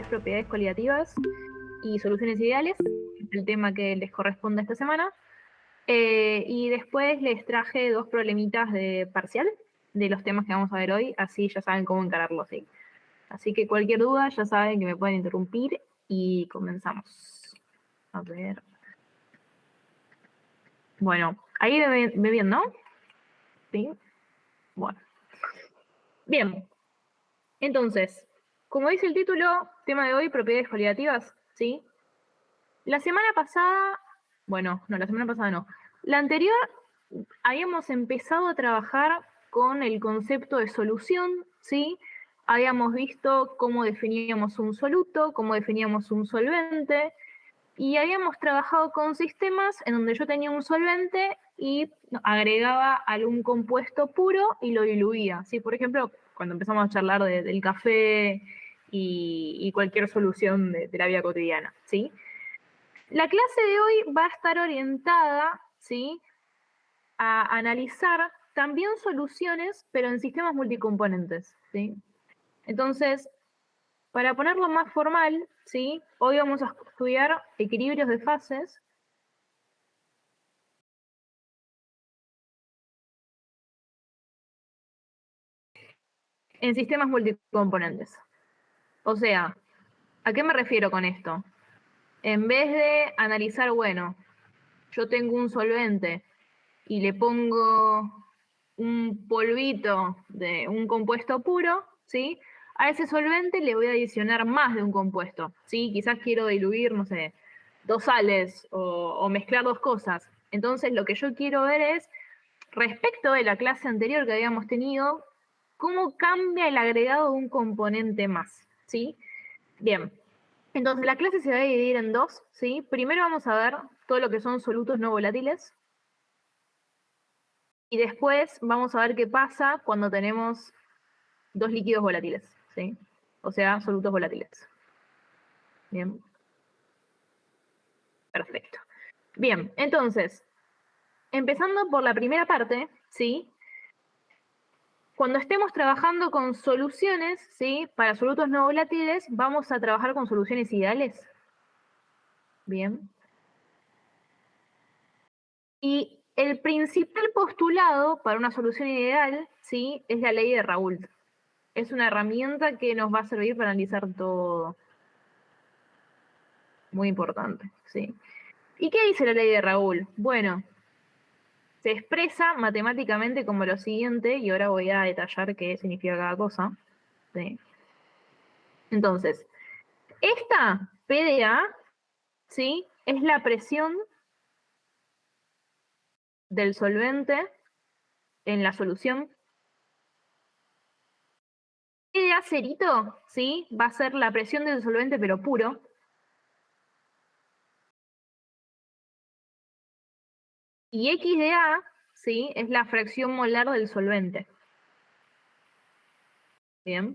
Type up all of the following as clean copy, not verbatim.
es propiedades coligativas y soluciones ideales, el tema que les corresponde esta semana. Y después les traje 2 problemitas de parcial de los temas que vamos a ver hoy, así ya saben cómo encararlos, ¿sí? Así que cualquier duda ya saben que me pueden interrumpir y comenzamos. A ver. Bueno, ahí me bien, ¿no? Sí. Bueno. Bien. Entonces, como dice el título, tema de hoy, propiedades coligativas, ¿sí? La semana pasada, bueno, no, la semana pasada no. La anterior habíamos empezado a trabajar con el concepto de solución, ¿sí? Habíamos visto cómo definíamos un soluto, cómo definíamos un solvente, y habíamos trabajado con sistemas en donde yo tenía un solvente y agregaba algún compuesto puro y lo diluía, ¿sí? Por ejemplo, cuando empezamos a charlar del café y cualquier solución de la vida cotidiana, ¿sí? La clase de hoy va a estar orientada, ¿sí?, a analizar también soluciones, pero en sistemas multicomponentes, ¿sí? Entonces, para ponerlo más formal, ¿sí?, hoy vamos a estudiar equilibrios de fases en sistemas multicomponentes. O sea, ¿a qué me refiero con esto? En vez de analizar, bueno, yo tengo un solvente y le pongo un polvito de un compuesto puro, ¿sí? A ese solvente le voy a adicionar más de un compuesto, ¿sí? Quizás quiero diluir, no sé, 2 sales o mezclar 2 cosas. Entonces lo que yo quiero ver es, respecto de la clase anterior que habíamos tenido, cómo cambia el agregado de un componente más, ¿sí? Bien, entonces la clase se va a dividir en 2, ¿sí? Primero vamos a ver todo lo que son solutos no volátiles, y después vamos a ver qué pasa cuando tenemos 2 líquidos volátiles, ¿sí? O sea, solutos volátiles. Bien. Perfecto. Bien, entonces, empezando por la primera parte, ¿sí? Cuando estemos trabajando con soluciones, ¿sí?, para solutos no volátiles, vamos a trabajar con soluciones ideales. Bien. Y el principal postulado para una solución ideal, ¿sí?, es la ley de Raoult. Es una herramienta que nos va a servir para analizar todo. Muy importante, ¿sí? ¿Y qué dice la ley de Raoult? Bueno, se expresa matemáticamente como lo siguiente, y ahora voy a detallar qué significa cada cosa, ¿sí? Entonces, esta PDA, ¿sí?, es la presión del solvente en la solución. PDA cerito, ¿sí?, va a ser la presión del solvente pero puro. Y XDA, ¿sí?, es la fracción molar del solvente. Bien.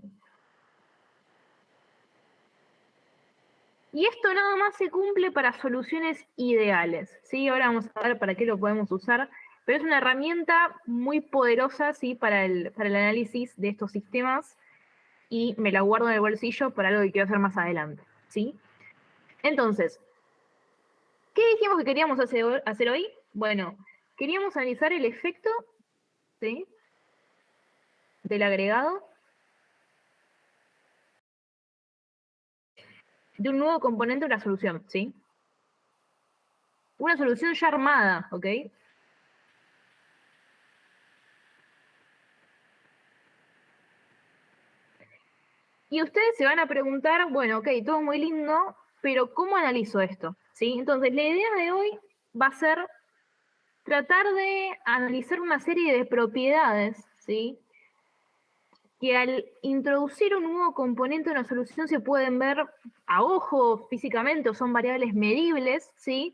Y esto nada más se cumple para soluciones ideales, ¿sí? Ahora vamos a ver para qué lo podemos usar, pero es una herramienta muy poderosa, ¿sí?, para el análisis de estos sistemas, y me la guardo en el bolsillo para algo que quiero hacer más adelante, ¿sí? Entonces, ¿qué dijimos que queríamos hacer hoy? Bueno, queríamos analizar el efecto, ¿sí?, del agregado de un nuevo componente de una solución, ¿sí? Una solución ya armada, ¿ok? Y ustedes se van a preguntar, bueno, ok, todo muy lindo, pero ¿cómo analizo esto? ¿Sí? Entonces, la idea de hoy va a ser tratar de analizar una serie de propiedades, ¿sí?, que al introducir un nuevo componente en una solución se pueden ver a ojo físicamente, o son variables medibles, ¿sí?,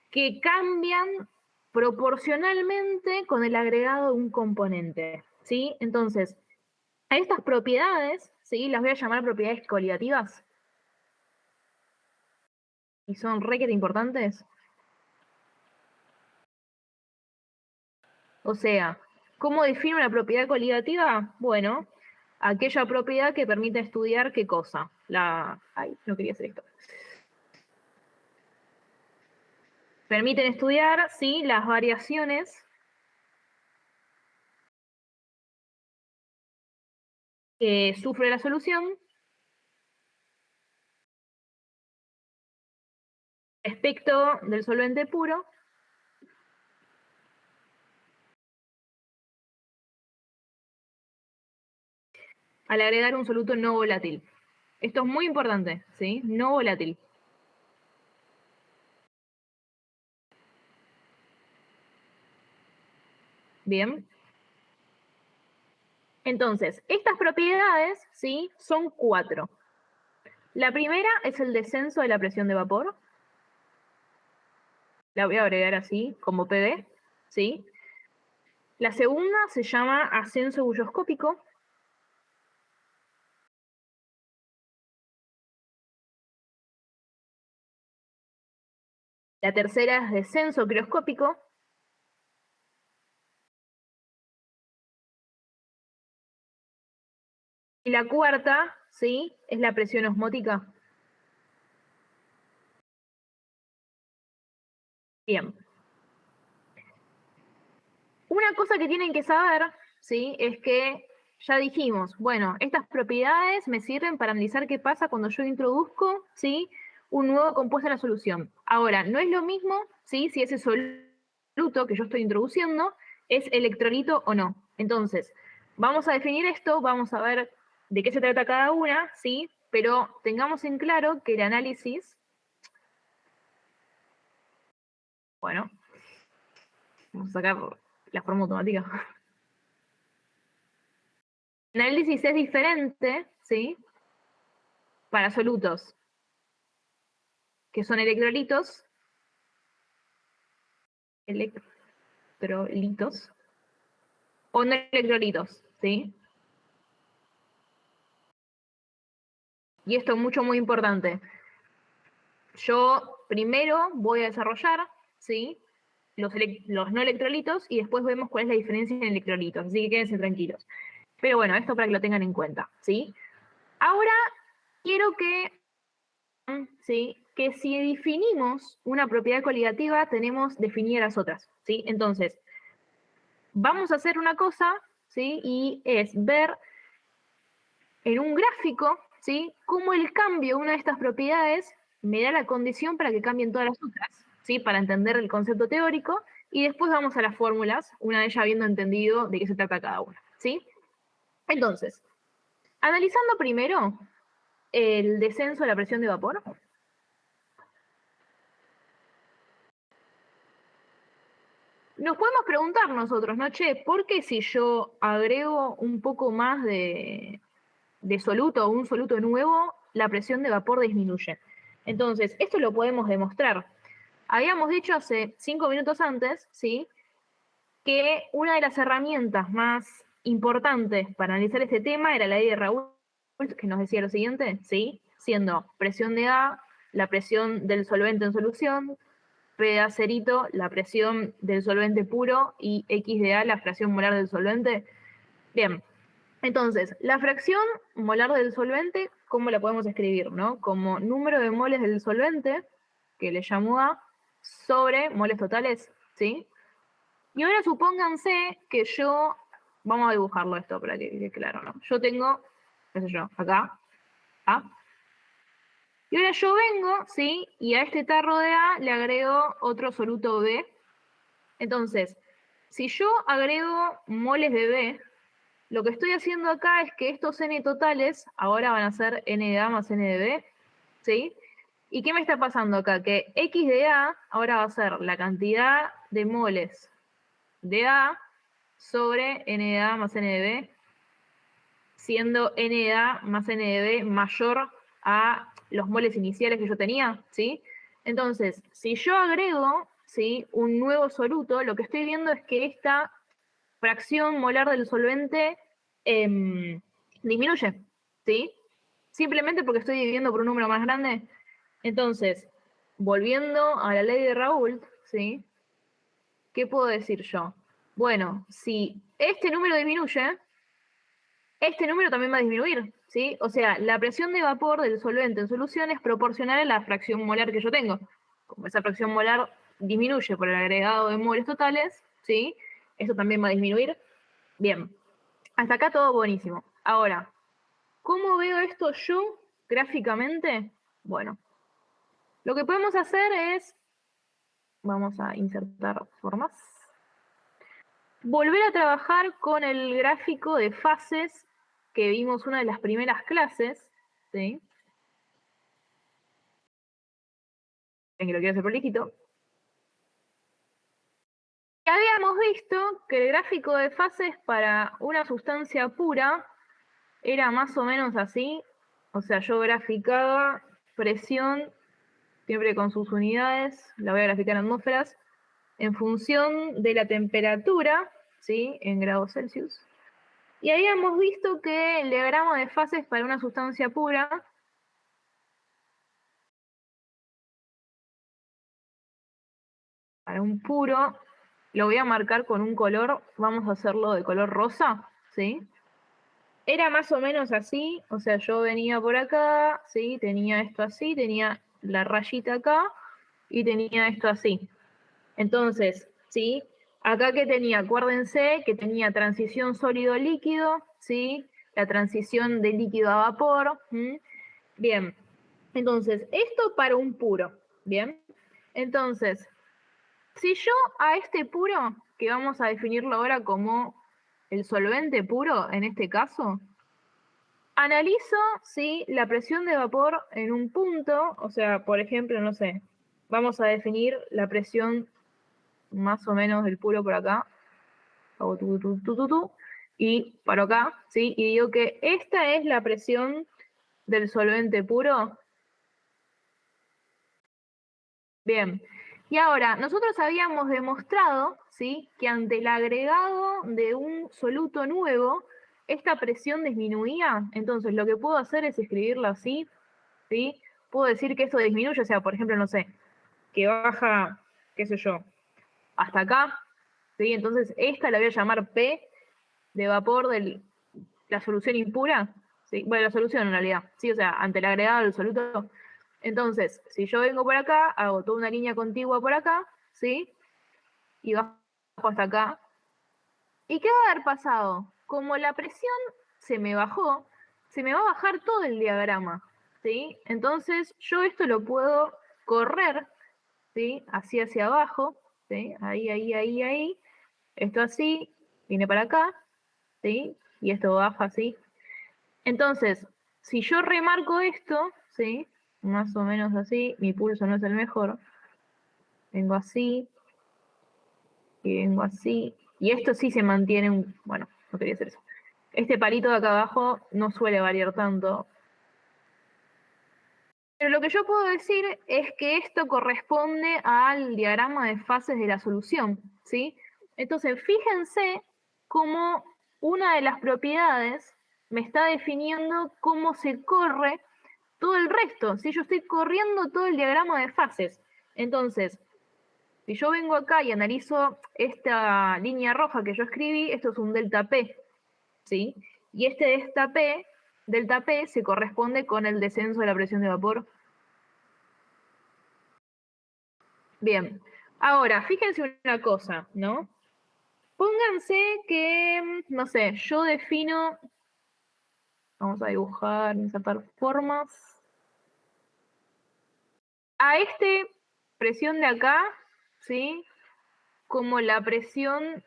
que cambian proporcionalmente con el agregado de un componente, ¿sí? Entonces, a estas propiedades, ¿sí?, las voy a llamar propiedades coligativas, y son requete importantes. O sea, ¿cómo defino una propiedad coligativa? Bueno, aquella propiedad que permite estudiar qué cosa. Ay, no quería hacer esto. Permiten estudiar, sí, las variaciones que sufre la solución respecto del solvente puro al agregar un soluto no volátil. Esto es muy importante, ¿sí? No volátil. Bien. Entonces, estas propiedades, ¿sí? Son 4. La primera es el descenso de la presión de vapor. La voy a agregar así, como PV, ¿sí? La segunda se llama ascenso bulloscópico. La tercera es descenso crioscópico. Y la cuarta, ¿sí? Es la presión osmótica. Bien. Una cosa que tienen que saber, ¿sí? Es que ya dijimos, bueno, estas propiedades me sirven para analizar qué pasa cuando yo introduzco, ¿sí? Un nuevo compuesto en la solución. Ahora, no es lo mismo, ¿sí? Si ese soluto que yo estoy introduciendo es electrolito o no. Entonces, vamos a definir esto, vamos a ver de qué se trata cada una, ¿sí? Pero tengamos en claro que el análisis, bueno, vamos a sacar la forma automática. El análisis es diferente, ¿sí? Para solutos que son electrolitos, electrolitos, o no electrolitos, ¿sí? Y esto es muy importante. Yo primero voy a desarrollar, ¿sí? Los no electrolitos y después vemos cuál es la diferencia en electrolitos, así que quédense tranquilos. Pero bueno, esto para que lo tengan en cuenta, ¿sí? Ahora quiero que, ¿sí? Que si definimos una propiedad coligativa, tenemos definidas las otras, ¿sí? Entonces, vamos a hacer una cosa, ¿sí? Y es ver en un gráfico, ¿sí? Cómo el cambio de una de estas propiedades me da la condición para que cambien todas las otras, ¿sí? Para entender el concepto teórico, y después vamos a las fórmulas, una vez ya habiendo entendido de qué se trata cada una, ¿sí? Entonces, analizando primero el descenso de la presión de vapor, nos podemos preguntar nosotros, ¿no? Che, ¿por qué si yo agrego un poco más de soluto o un soluto nuevo, la presión de vapor disminuye? Entonces, esto lo podemos demostrar. Habíamos dicho hace 5 minutos antes, ¿sí? Que una de las herramientas más importantes para analizar este tema era la ley de Raoult, que nos decía lo siguiente, ¿sí? Siendo presión de A, la presión del solvente en solución, P de A cerito, la presión del solvente puro, y X de A, la fracción molar del solvente. Bien, entonces, la fracción molar del solvente, ¿cómo la podemos escribir, no? Como número de moles del solvente, que le llamo A, sobre moles totales, ¿sí? Y ahora supónganse que yo, vamos a dibujarlo esto para que quede claro, ¿no? Yo tengo, qué sé yo, acá, A. Y ahora yo vengo, ¿sí? Y a este tarro de A le agrego otro soluto B. Entonces, si yo agrego moles de B, lo que estoy haciendo acá es que estos N totales ahora van a ser N de A más N de B, ¿sí? ¿Y qué me está pasando acá? Que X de A ahora va a ser la cantidad de moles de A sobre N de A más N de B, siendo N de A más N de B mayor a los moles iniciales que yo tenía, ¿sí? Entonces, si yo agrego, ¿sí? Un nuevo soluto, lo que estoy viendo es que esta fracción molar del solvente disminuye, ¿sí? Simplemente porque estoy dividiendo por un número más grande. Entonces, volviendo a la ley de Raoult, ¿sí? ¿Qué puedo decir yo? Bueno, si este número disminuye, este número también va a disminuir, ¿sí? O sea, la presión de vapor del solvente en solución es proporcional a la fracción molar que yo tengo. Como esa fracción molar disminuye por el agregado de moles totales, ¿sí? Eso también va a disminuir. Bien, hasta acá todo buenísimo. Ahora, ¿cómo veo esto yo gráficamente? Bueno, lo que podemos hacer es, vamos a insertar formas, volver a trabajar con el gráfico de fases que vimos una de las primeras clases, ¿sí? En que lo quiero hacer prolijito. Habíamos visto que el gráfico de fases para una sustancia pura era más o menos así. O sea, yo graficaba presión, siempre con sus unidades, la voy a graficar en atmósferas, en función de la temperatura, ¿sí? En grados Celsius. Y habíamos visto que el diagrama de fases para una sustancia pura para un puro, lo voy a marcar con un color, vamos a hacerlo de color rosa, ¿sí? Era más o menos así, o sea, yo venía por acá, ¿sí? Tenía esto así, tenía la rayita acá y tenía esto así. Entonces, ¿sí? Acá que tenía, acuérdense que tenía transición sólido-líquido, ¿sí? La transición de líquido a vapor. Bien, entonces, esto para un puro, ¿bien? Entonces, si yo a este puro, que vamos a definirlo ahora como el solvente puro, en este caso, analizo, ¿sí? La presión de vapor en un punto, o sea, por ejemplo, no sé, vamos a definir la presión más o menos del puro por acá, hago y paro acá, ¿sí? Y digo que esta es la presión del solvente puro. Bien, y ahora, nosotros habíamos demostrado, ¿sí? Que ante el agregado de un soluto nuevo, esta presión disminuía. Entonces, lo que puedo hacer es escribirlo así, ¿sí? Puedo decir que esto disminuye, o sea, por ejemplo, no sé, que baja, qué sé yo, hasta acá, ¿sí? Entonces, esta la voy a llamar P de vapor de la solución impura, ¿sí? Bueno, la solución en realidad, ¿sí? O sea, ante el agregado del soluto. Entonces, si yo vengo por acá, hago toda una línea contigua por acá, ¿sí? Y bajo hasta acá. ¿Y qué va a haber pasado? Como la presión se me bajó, se me va a bajar todo el diagrama, ¿sí? Entonces, yo esto lo puedo correr, ¿sí? Así hacia abajo, ¿sí? Ahí, ahí, ahí, ahí. Esto así, viene para acá, ¿sí? Y esto baja así. Entonces, si yo remarco esto, ¿sí? Más o menos así, mi pulso no es el mejor. Vengo así, y vengo así. Y esto sí se mantiene un... Bueno, no quería hacer eso. Este palito de acá abajo no suele variar tanto. Pero lo que yo puedo decir es que esto corresponde al diagrama de fases de la solución, ¿sí? Entonces, fíjense cómo una de las propiedades me está definiendo cómo se corre todo el resto, ¿sí? Yo estoy corriendo todo el diagrama de fases. Entonces, si yo vengo acá y analizo esta línea roja que yo escribí, esto es un delta P, ¿sí? Y este delta P se corresponde con el descenso de la presión de vapor. Bien, ahora, fíjense una cosa, ¿no? Pónganse que, no sé, yo defino, vamos a dibujar, insertar formas. A este presión de acá, ¿sí? Como la presión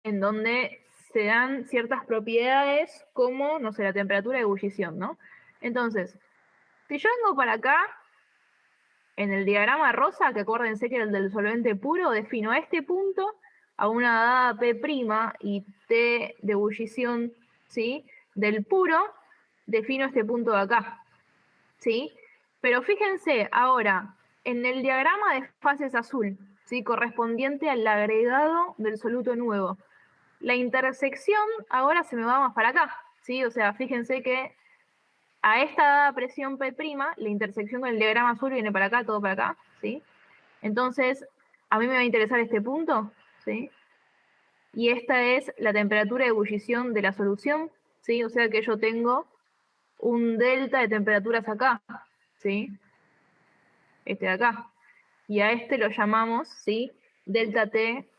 en donde se dan ciertas propiedades como, no sé, la temperatura de ebullición, ¿no? Entonces, si yo vengo para acá, en el diagrama rosa, que acuérdense que era el del solvente puro, defino a este punto a una dada P' y T de ebullición, ¿sí? Del puro, defino este punto de acá, ¿sí? Pero fíjense, ahora, en el diagrama de fases azul, ¿sí? Correspondiente al agregado del soluto nuevo, la intersección ahora se me va más para acá, ¿sí? O sea, fíjense que a esta presión P', la intersección con el diagrama azul viene para acá, todo para acá, ¿sí? Entonces, a mí me va a interesar este punto, ¿sí? y esta es la temperatura de ebullición de la solución, ¿sí? O sea que yo tengo un delta de temperaturas acá, ¿sí? Este de acá. Y a este lo llamamos, ¿sí? Delta T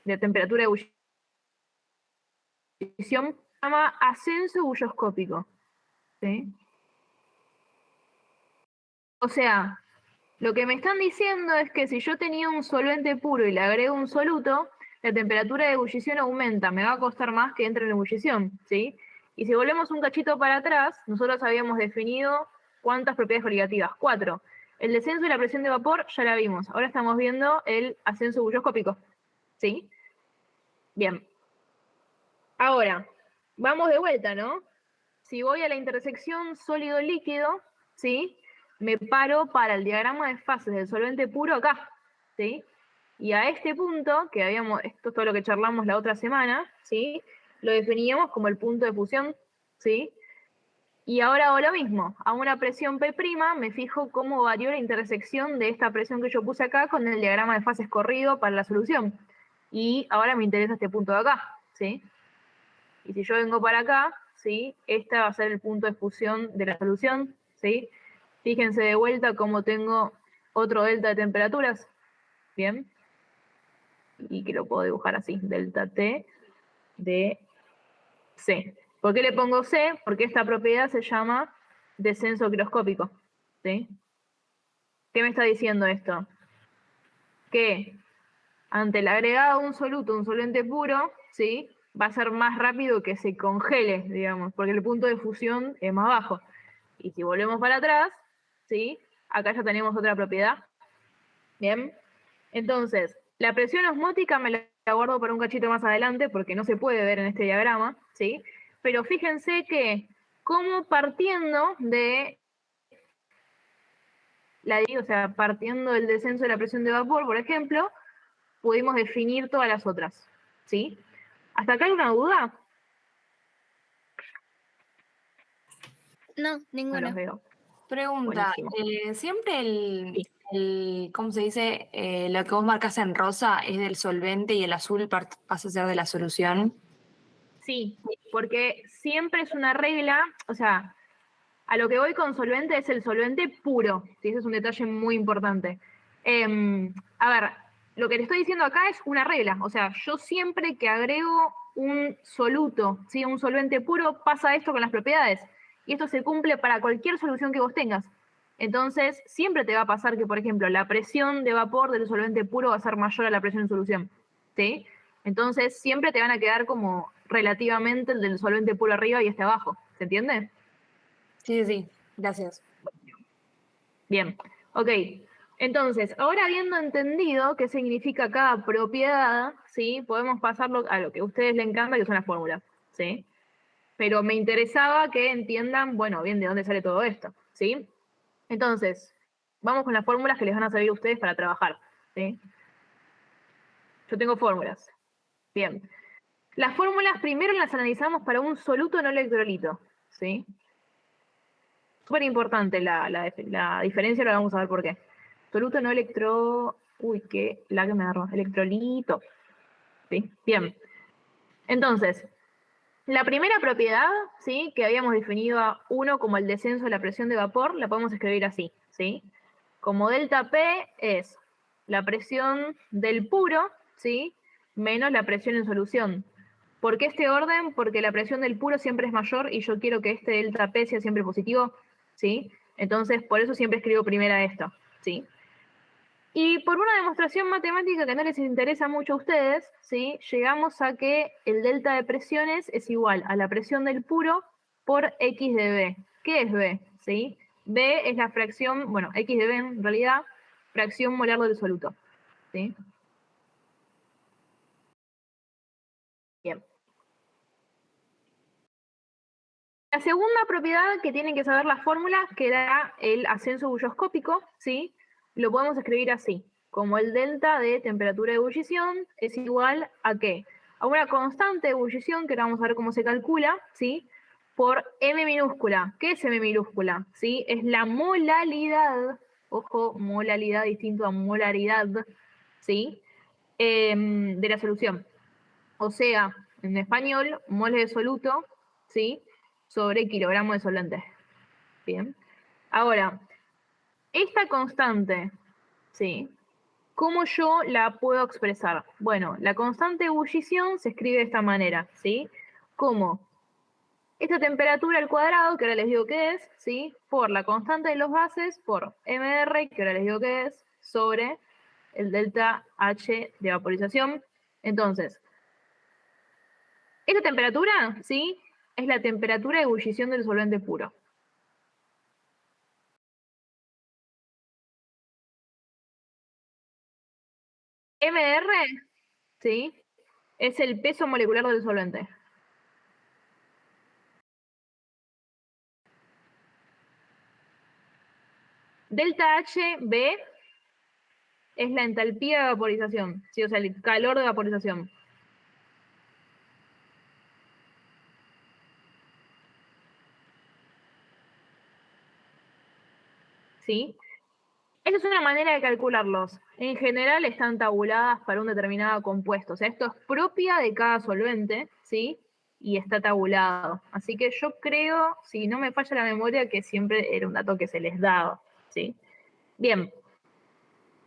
de temperatura de ebullición, se llama ascenso bulloscópico, ¿sí? O sea, lo que me están diciendo es que si yo tenía un solvente puro y le agrego un soluto, la temperatura de ebullición aumenta, me va a costar más que entre en ebullición, ¿sí? Y si volvemos un cachito para atrás, nosotros habíamos definido cuántas propiedades coligativas, 4. El descenso de la presión de vapor ya la vimos, ahora estamos viendo el ascenso bulloscópico, ¿sí? Bien. Ahora, vamos de vuelta, ¿no? Si voy a la intersección sólido-líquido, ¿sí? Me paro para el diagrama de fases del solvente puro acá, ¿sí? Y a este punto, que habíamos, esto es todo lo que charlamos la otra semana, ¿sí? Lo definíamos como el punto de fusión, ¿sí? Y ahora hago lo mismo, a una presión P', me fijo cómo varió la intersección de esta presión que yo puse acá con el diagrama de fases corrido para la solución. Y ahora me interesa este punto de acá, ¿sí? Y si yo vengo para acá, ¿sí? Este va a ser el punto de fusión de la solución, ¿sí? Fíjense de vuelta cómo tengo otro delta de temperaturas, ¿bien? Y que lo puedo dibujar así, delta T de C. ¿Por qué le pongo C? Porque esta propiedad se llama descenso quiroscópico, ¿sí? ¿Qué me está diciendo esto? Que ante el agregado de un soluto, un solvente puro, ¿sí? Va a ser más rápido que se congele, digamos, porque el punto de fusión es más bajo. Y si volvemos para atrás, ¿sí? Acá ya tenemos otra propiedad. Bien. Entonces, la presión osmótica me la guardo para un cachito más adelante porque no se puede ver en este diagrama, ¿sí? Pero fíjense que como partiendo de o sea, partiendo del descenso de la presión de vapor, por ejemplo, pudimos definir todas las otras, ¿sí? ¿Hasta acá hay una duda? No, No ninguna. los veo. Pregunta, Buenísimo. siempre Sí. ¿cómo se dice? Lo que vos marcas en rosa es del solvente y el azul pasa a ser de la solución. Sí, porque siempre es una regla, o sea, a lo que voy con solvente es el solvente puro, ¿sí? Ese es un detalle muy importante. A ver, lo que te estoy diciendo acá es una regla, o sea, yo siempre que agrego un soluto, ¿sí? Un solvente puro, pasa esto con las propiedades. Y esto se cumple para cualquier solución que vos tengas. Entonces, siempre te va a pasar que, por ejemplo, la presión de vapor del solvente puro va a ser mayor a la presión en solución, ¿sí? Entonces, siempre te van a quedar como relativamente el del solvente puro arriba y este abajo, ¿se entiende? Sí, sí, gracias. Bien, ok. Entonces, ahora habiendo entendido qué significa cada propiedad, ¿sí? Podemos pasarlo a lo que a ustedes les encanta, que son las fórmulas, ¿sí? Pero me interesaba que entiendan, bueno, bien, de dónde sale todo esto, ¿sí? Entonces, vamos con las fórmulas que les van a servir a ustedes para trabajar, ¿sí? Yo tengo fórmulas. Bien. Las fórmulas primero las analizamos para un soluto no electrolito, ¿sí? Súper importante la diferencia, ahora vamos a ver por qué. Soluto no electro... Uy, qué la que me agarró. Electrolito. ¿Sí? Bien. Entonces, la primera propiedad, ¿sí? Que habíamos definido a 1 como el descenso de la presión de vapor, la podemos escribir así, ¿sí? Como delta P es la presión del puro, ¿sí? Menos la presión en solución. ¿Por qué este orden? Porque la presión del puro siempre es mayor y yo quiero que este delta P sea siempre positivo, ¿sí? Entonces, por eso siempre escribo primero esto, ¿sí? Y por una demostración matemática que no les interesa mucho a ustedes, ¿sí? Llegamos a que el delta de presiones es igual a la presión del puro por X de B. ¿Qué es B? ¿Sí? B es la fracción, bueno, X de B en realidad, fracción molar del soluto. ¿Sí? Bien. La segunda propiedad que tienen que saber las fórmulas, que da el ascenso bulloscópico, ¿sí? Lo podemos escribir así, como el delta de temperatura de ebullición es igual a ¿qué? A una constante de ebullición, que ahora vamos a ver cómo se calcula, ¿sí? Por M minúscula. ¿Qué es M minúscula? ¿Sí? Es la molalidad, ojo, molalidad distinto a molaridad, ¿sí? de la solución. O sea, en español, moles de soluto, ¿sí? Sobre kilogramo de solvente. Bien. Ahora, esta constante, ¿sí? ¿Cómo yo la puedo expresar? Bueno, la constante de ebullición se escribe de esta manera, ¿sí? Como esta temperatura al cuadrado, que ahora les digo qué es, ¿sí? Por la constante de los gases, por MR, que ahora les digo qué es, sobre el delta H de vaporización. Entonces, esta temperatura, ¿sí? Es la temperatura de ebullición del solvente puro. MR, ¿sí? Es el peso molecular del solvente. Delta HB es la entalpía de vaporización, ¿sí? O sea, el calor de vaporización. ¿Sí? Esa es una manera de calcularlos. En general están tabuladas para un determinado compuesto. O sea, esto es propia de cada solvente, ¿sí? Y está tabulado. Así que yo creo, si no me falla la memoria, que siempre era un dato que se les daba, ¿sí? Bien.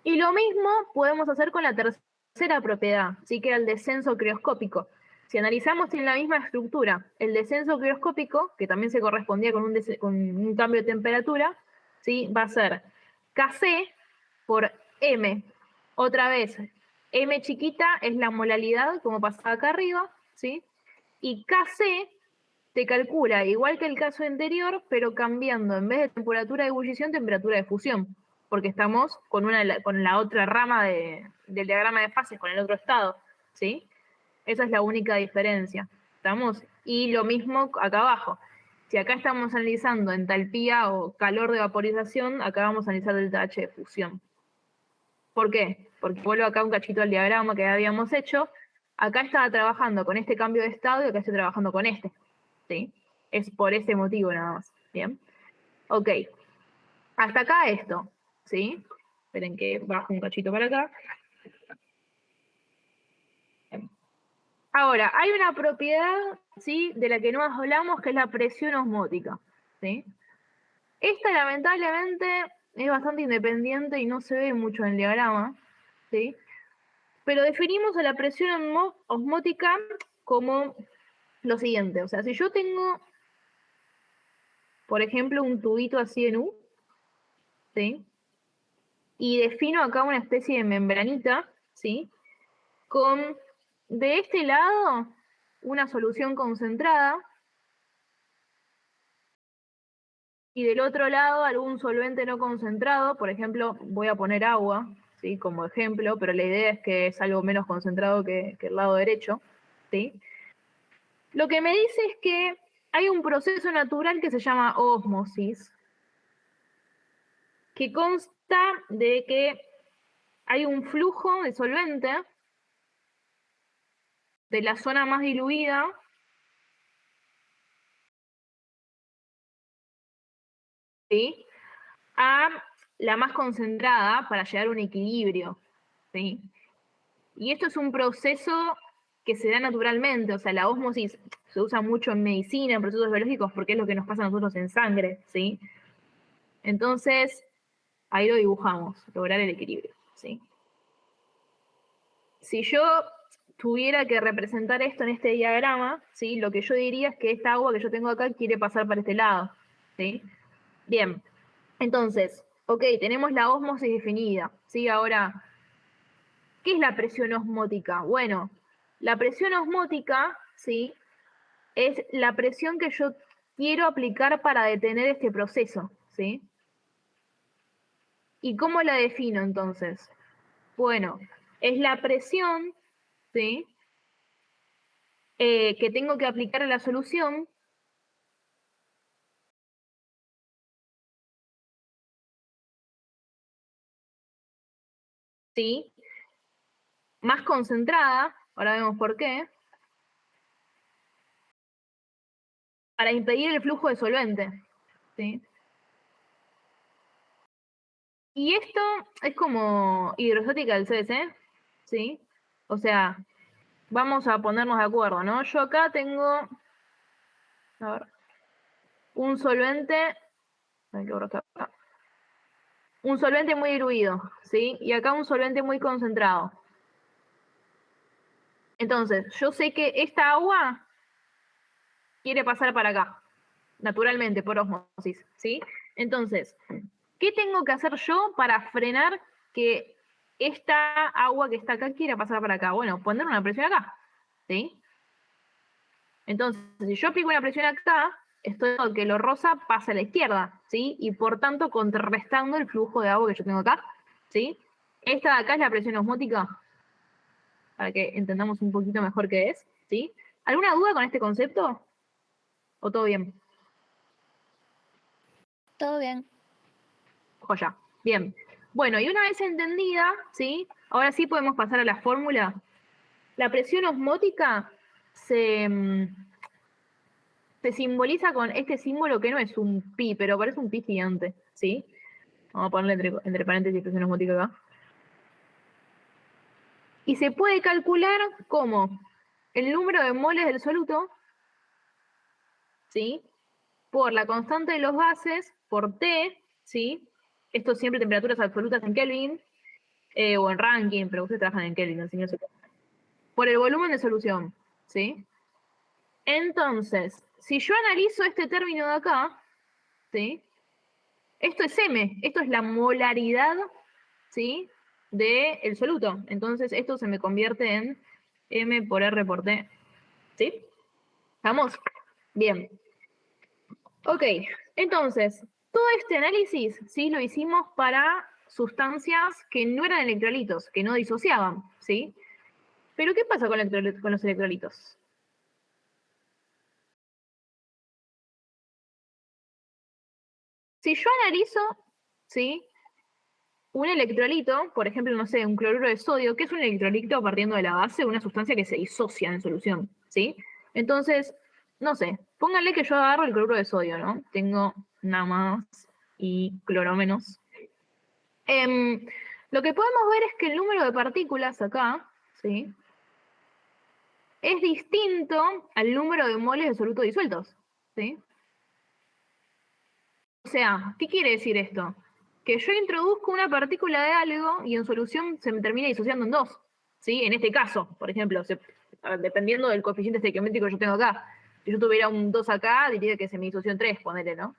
Y lo mismo podemos hacer con la tercera propiedad, ¿sí? Que era el descenso crioscópico. Si analizamos en la misma estructura el descenso crioscópico, que también se correspondía con un cambio de temperatura, ¿sí? Va a ser Kc por M. Otra vez, M chiquita es la molalidad, como pasa acá arriba, ¿sí? Y Kc te calcula igual que el caso anterior, pero cambiando en vez de temperatura de ebullición, temperatura de fusión, porque estamos con la otra rama del diagrama de fases, con el otro estado, ¿sí? Esa es la única diferencia, ¿estamos? Y lo mismo acá abajo. Si acá estamos analizando entalpía o calor de vaporización, acá vamos a analizar delta H de fusión. ¿Por qué? Porque vuelvo acá un cachito al diagrama que habíamos hecho. Acá estaba trabajando con este cambio de estado y acá estoy trabajando con este. ¿Sí? Es por ese motivo nada más. Bien. Ok. Hasta acá esto. ¿Sí? Esperen que bajo un cachito para acá. Ahora, hay una propiedad, ¿sí? De la que no hablamos, que es la presión osmótica. ¿Sí? Esta lamentablemente es bastante independiente y no se ve mucho en el diagrama. ¿Sí? Pero definimos a la presión osmótica como lo siguiente. O sea, si yo tengo, por ejemplo, un tubito así en U, ¿sí? Y defino acá una especie de membranita, ¿sí? Con, de este lado, una solución concentrada, y del otro lado algún solvente no concentrado, por ejemplo, voy a poner agua, ¿sí? Como ejemplo, pero la idea es que es algo menos concentrado que el lado derecho, ¿sí? Lo que me dice es que hay un proceso natural que se llama ósmosis, que consta de que hay un flujo de solvente de la zona más diluida ¿sí? A la más concentrada para llegar a un equilibrio. ¿Sí? Y esto es un proceso que se da naturalmente, o sea, la ósmosis se usa mucho en medicina, en procesos biológicos, porque es lo que nos pasa a nosotros en sangre, ¿sí? Entonces, ahí lo dibujamos, lograr el equilibrio, ¿sí? Si yo tuviera que representar esto en este diagrama, ¿sí? Lo que yo diría es que esta agua que yo tengo acá quiere pasar para este lado, ¿sí? Bien, entonces, ok, tenemos la ósmosis definida, ¿sí? Ahora, ¿qué es la presión osmótica? Bueno, la presión osmótica, ¿sí? Es la presión que yo quiero aplicar para detener este proceso, ¿sí? ¿Y cómo la defino entonces? Bueno, es la presión, ¿sí? Que tengo que aplicar a la solución, ¿sí? Más concentrada, ahora vemos por qué, para impedir el flujo de solvente, ¿sí? Y esto es como hidrostática del CDC, ¿sí? O sea, vamos a ponernos de acuerdo, ¿no? Yo acá tengo, a ver, un solvente, un solvente muy diluido, ¿sí? Y acá un solvente muy concentrado. Entonces, yo sé que esta agua quiere pasar para acá, naturalmente, por ósmosis, ¿sí? Entonces, ¿qué tengo que hacer yo para frenar que esta agua que está acá quiera pasar para acá? Bueno, poner una presión acá, ¿sí? Entonces, si yo aplico una presión acá, estoy haciendo que lo rosa pase a la izquierda, ¿sí? Y por tanto, contrarrestando el flujo de agua que yo tengo acá, ¿sí? Esta de acá es la presión osmótica, para que entendamos un poquito mejor qué es, ¿sí? ¿Alguna duda con este concepto? ¿O todo bien? Todo bien. Joya. Bien. Bueno, y una vez entendida, ¿sí? Ahora sí podemos pasar a la fórmula. La presión osmótica se simboliza con este símbolo que no es un pi, pero parece un pi gigante, ¿sí? Vamos a ponerle entre paréntesis presión osmótica acá. Y se puede calcular como el número de moles del soluto, ¿sí? Por la constante de los gases, por T, ¿sí? Esto siempre temperaturas absolutas en Kelvin, o en Rankine, pero ustedes trabajan en Kelvin, así que no sé qué. Por el volumen de solución, ¿sí? Entonces, si yo analizo este término de acá, ¿sí? Esto es M, esto es la molaridad, ¿sí? Del soluto. Entonces, esto se me convierte en M por R por T, ¿sí? ¿Estamos? Bien. Ok, entonces, todo este análisis, ¿sí? Lo hicimos para sustancias que no eran electrolitos, que no disociaban, ¿sí? Pero, ¿qué pasa con los electrolitos? Si yo analizo, ¿sí? Un electrolito, por ejemplo, no sé, un cloruro de sodio, que es un electrolito partiendo de la base de una sustancia que se disocia en solución, ¿sí? Entonces, no sé, pónganle que yo agarro el cloruro de sodio, ¿no? Tengo nada más y cloro menos. Lo que podemos ver es que el número de partículas acá, ¿sí? Es distinto al número de moles de soluto disueltos, ¿sí? O sea, ¿qué quiere decir esto? Que yo introduzco una partícula de algo y en solución se me termina disociando en dos, ¿sí? En este caso, por ejemplo, dependiendo del coeficiente estequiométrico que yo tengo acá. Si yo tuviera un 2 acá, diría que se me disoció en 3, ponele, ¿no?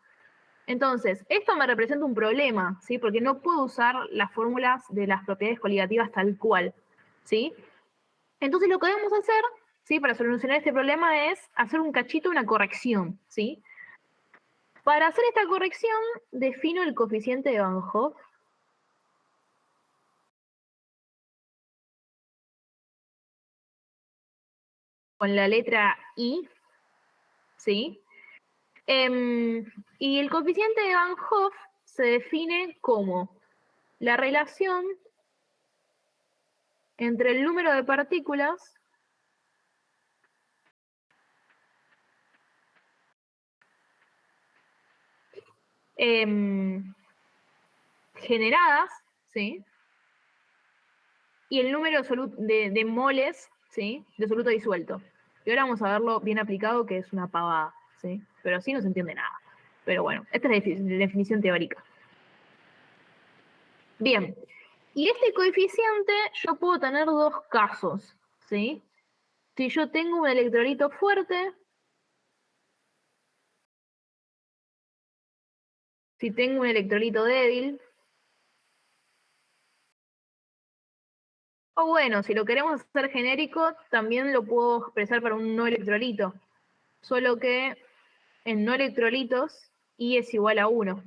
Entonces, esto me representa un problema, ¿sí? Porque no puedo usar las fórmulas de las propiedades coligativas tal cual, ¿sí? Entonces, lo que debemos hacer, ¿sí? Para solucionar este problema es hacer un cachito, una corrección, ¿sí? Para hacer esta corrección, defino el coeficiente de Van Hoff. Con la letra I, ¿sí? Y el coeficiente de Van Hoff se define como la relación entre el número de partículas generadas, ¿sí? Y el número de moles, ¿sí? De soluto disuelto. Y ahora vamos a verlo bien aplicado, que es una pavada, ¿sí? Pero así no se entiende nada. Pero bueno, esta es la definición teórica. Bien, y este coeficiente yo puedo tener dos casos, ¿sí? Si yo tengo un electrolito fuerte, si tengo un electrolito débil, o bueno, si lo queremos hacer genérico, también lo puedo expresar para un no electrolito, solo que en no electrolitos I es igual a 1.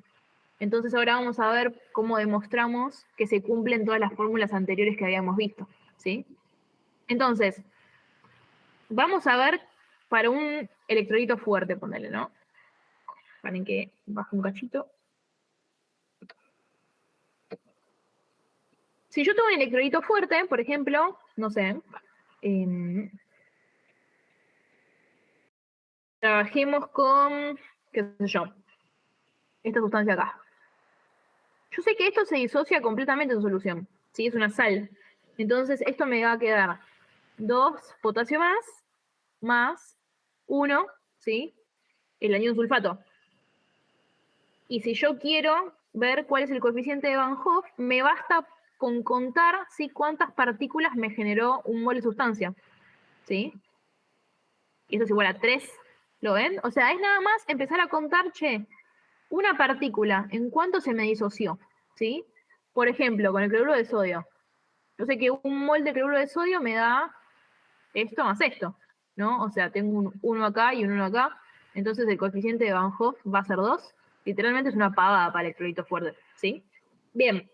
Entonces ahora vamos a ver cómo demostramos que se cumplen todas las fórmulas anteriores que habíamos visto, ¿sí? Entonces, vamos a ver para un electrolito fuerte, ponele, ¿no? Para que baje un cachito. Si yo tengo un electrolito fuerte, por ejemplo, no sé, trabajemos con, qué sé yo, esta sustancia acá. Yo sé que esto se disocia completamente en solución, ¿sí? Es una sal. Entonces esto me va a quedar 2 potasio más 1, ¿sí? El anión sulfato. Y si yo quiero ver cuál es el coeficiente de Van Hoff, me basta con contar, ¿sí?, cuántas partículas me generó un mol de sustancia, ¿sí? Y eso es igual a 3, ¿lo ven? O sea, es nada más empezar a contar, che, una partícula, ¿en cuánto se me disoció? ¿Sí? Por ejemplo, con el cloruro de sodio. Yo sé que un mol de cloruro de sodio me da esto más esto, ¿no? O sea, tengo un 1 acá y un 1 acá, entonces el coeficiente de Van Hoff va a ser 2. Literalmente es una pavada para el electrolito fuerte, ¿sí? Bien.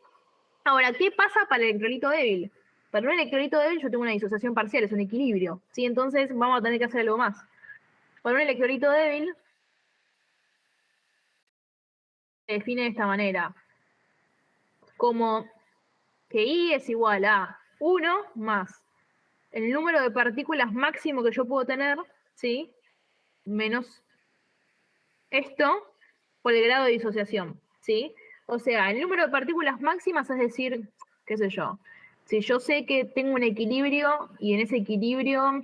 Ahora, ¿qué pasa para el electrolito débil? Para un electrolito débil yo tengo una disociación parcial, es un equilibrio, ¿sí? Entonces vamos a tener que hacer algo más. Para un electrolito débil se define de esta manera, como que I es igual a 1 más el número de partículas máximo que yo puedo tener, ¿sí?, menos esto por el grado de disociación, ¿sí? O sea, el número de partículas máximas, es decir, qué sé yo, si yo sé que tengo un equilibrio y en ese equilibrio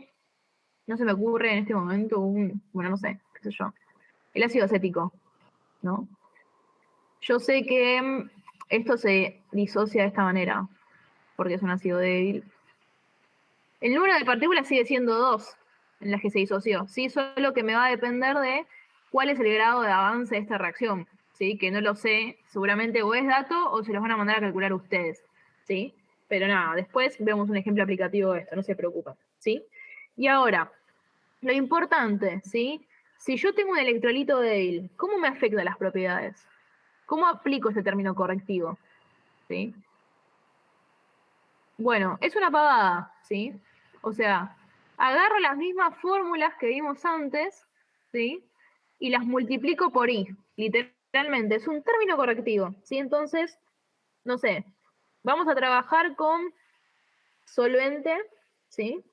no se me ocurre en este momento bueno, no sé, qué sé yo, el ácido acético, ¿no? Yo sé que esto se disocia de esta manera, porque es un ácido débil. El número de partículas sigue siendo 2 en las que se disoció, ¿sí? Solo que me va a depender de cuál es el grado de avance de esta reacción, ¿sí? Que no lo sé, seguramente o es dato o se los van a mandar a calcular ustedes, ¿sí? Pero nada, después vemos un ejemplo aplicativo de esto, no se preocupen, ¿sí? Y ahora, lo importante, ¿sí? Si yo tengo un electrolito débil, ¿cómo me afecta las propiedades? ¿Cómo aplico este término correctivo? ¿Sí? Bueno, es una pavada, ¿sí? O sea, agarro las mismas fórmulas que vimos antes, ¿sí? Y las multiplico por I, literalmente, es un término correctivo, ¿sí? Entonces, no sé, vamos a trabajar con solvente, ¿sí?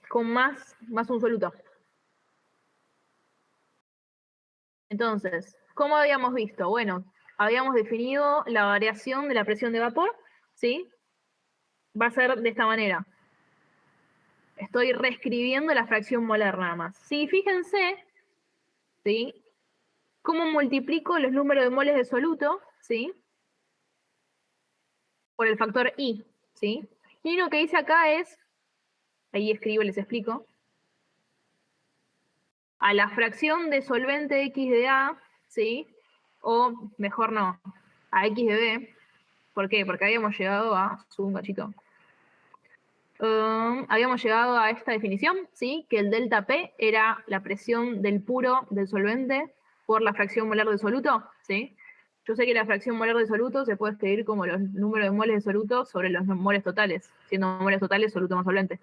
Con más un soluto. Entonces, ¿cómo habíamos visto? Bueno, habíamos definido la variación de la presión de vapor, ¿sí? Va a ser de esta manera. Estoy reescribiendo la fracción molar nada más. Sí, fíjense, ¿sí?, cómo multiplico los números de moles de soluto, ¿sí?, por el factor I, ¿sí? Y lo que hice acá es, ahí escribo y les explico, a la fracción de solvente X de A, ¿sí? O mejor no, a X de B. ¿Por qué? Porque habíamos llegado a, subo un cachito, habíamos llegado a esta definición, ¿sí? Que el delta P era la presión del puro del solvente por la fracción molar de soluto, ¿sí? Yo sé que la fracción molar de soluto se puede escribir como los números de moles de soluto sobre los moles totales, siendo moles totales soluto más solvente.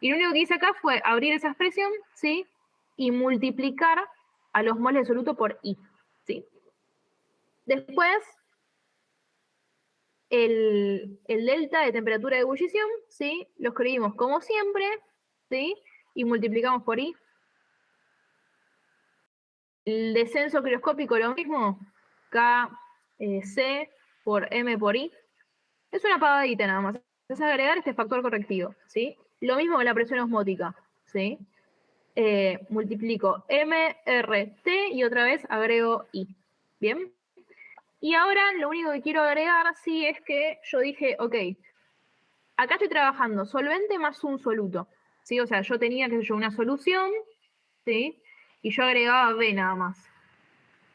Y lo único que hice acá fue abrir esa expresión, ¿sí? Y multiplicar a los moles de soluto por I, ¿sí? Después, el delta de temperatura de ebullición, ¿sí?, lo escribimos como siempre, ¿sí?, y multiplicamos por I. El descenso crioscópico lo mismo, Kc por M por I. Es una pavadita nada más, es agregar este factor correctivo, ¿sí? Lo mismo con la presión osmótica, ¿sí? Multiplico MRT y otra vez agrego I, ¿bien? Y ahora lo único que quiero agregar, sí, es que yo dije, ok, acá estoy trabajando solvente más un soluto, ¿sí? O sea, yo tenía, qué sé yo, una solución, ¿sí? Y yo agregaba B nada más.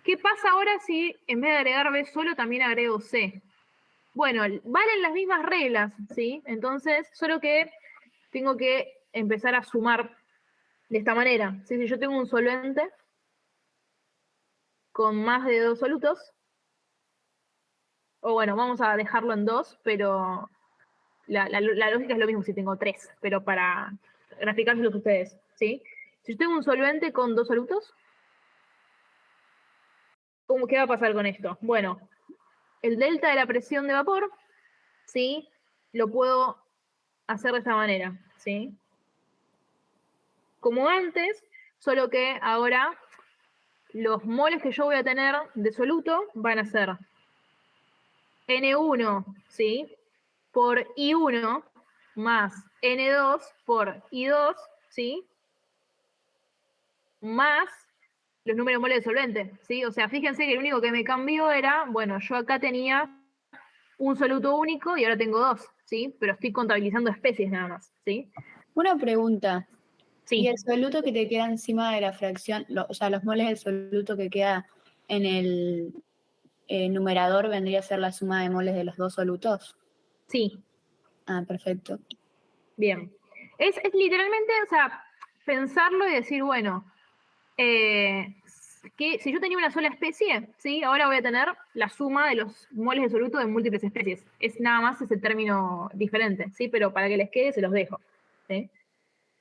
¿Qué pasa ahora si en vez de agregar B solo también agrego C? Bueno, valen las mismas reglas, ¿sí? Entonces, solo que tengo que empezar a sumar de esta manera. ¿Sí? Si yo tengo un solvente con más de 2 solutos, o bueno, vamos a dejarlo en 2, pero la lógica es lo mismo si tengo 3, pero para graficárselos a ustedes, ¿sí? Si yo tengo un solvente con 2 solutos, ¿qué va a pasar con esto? Bueno, el delta de la presión de vapor, ¿sí?, lo puedo hacer de esta manera, ¿sí? Como antes, solo que ahora los moles que yo voy a tener de soluto van a ser N1, ¿sí?, por I1 más N2 por I2, ¿sí? Más los números moles de solvente, ¿sí? O sea, fíjense que el único que me cambió era, bueno, yo acá tenía un soluto único y ahora tengo dos, ¿sí? Pero estoy contabilizando especies nada más, ¿sí? Una pregunta. ¿Y Sí. el soluto que te queda encima de la fracción, o sea, los moles del soluto que queda en el numerador vendría a ser la suma de moles de los dos solutos? Sí, Ah, perfecto. bien. Es literalmente, o sea, pensarlo y decir, bueno, que si yo tenía una sola especie, ¿sí? Ahora voy a tener la suma de los moles de soluto de múltiples especies. Es nada más ese término diferente, ¿sí? Pero para que les quede se los dejo, ¿sí?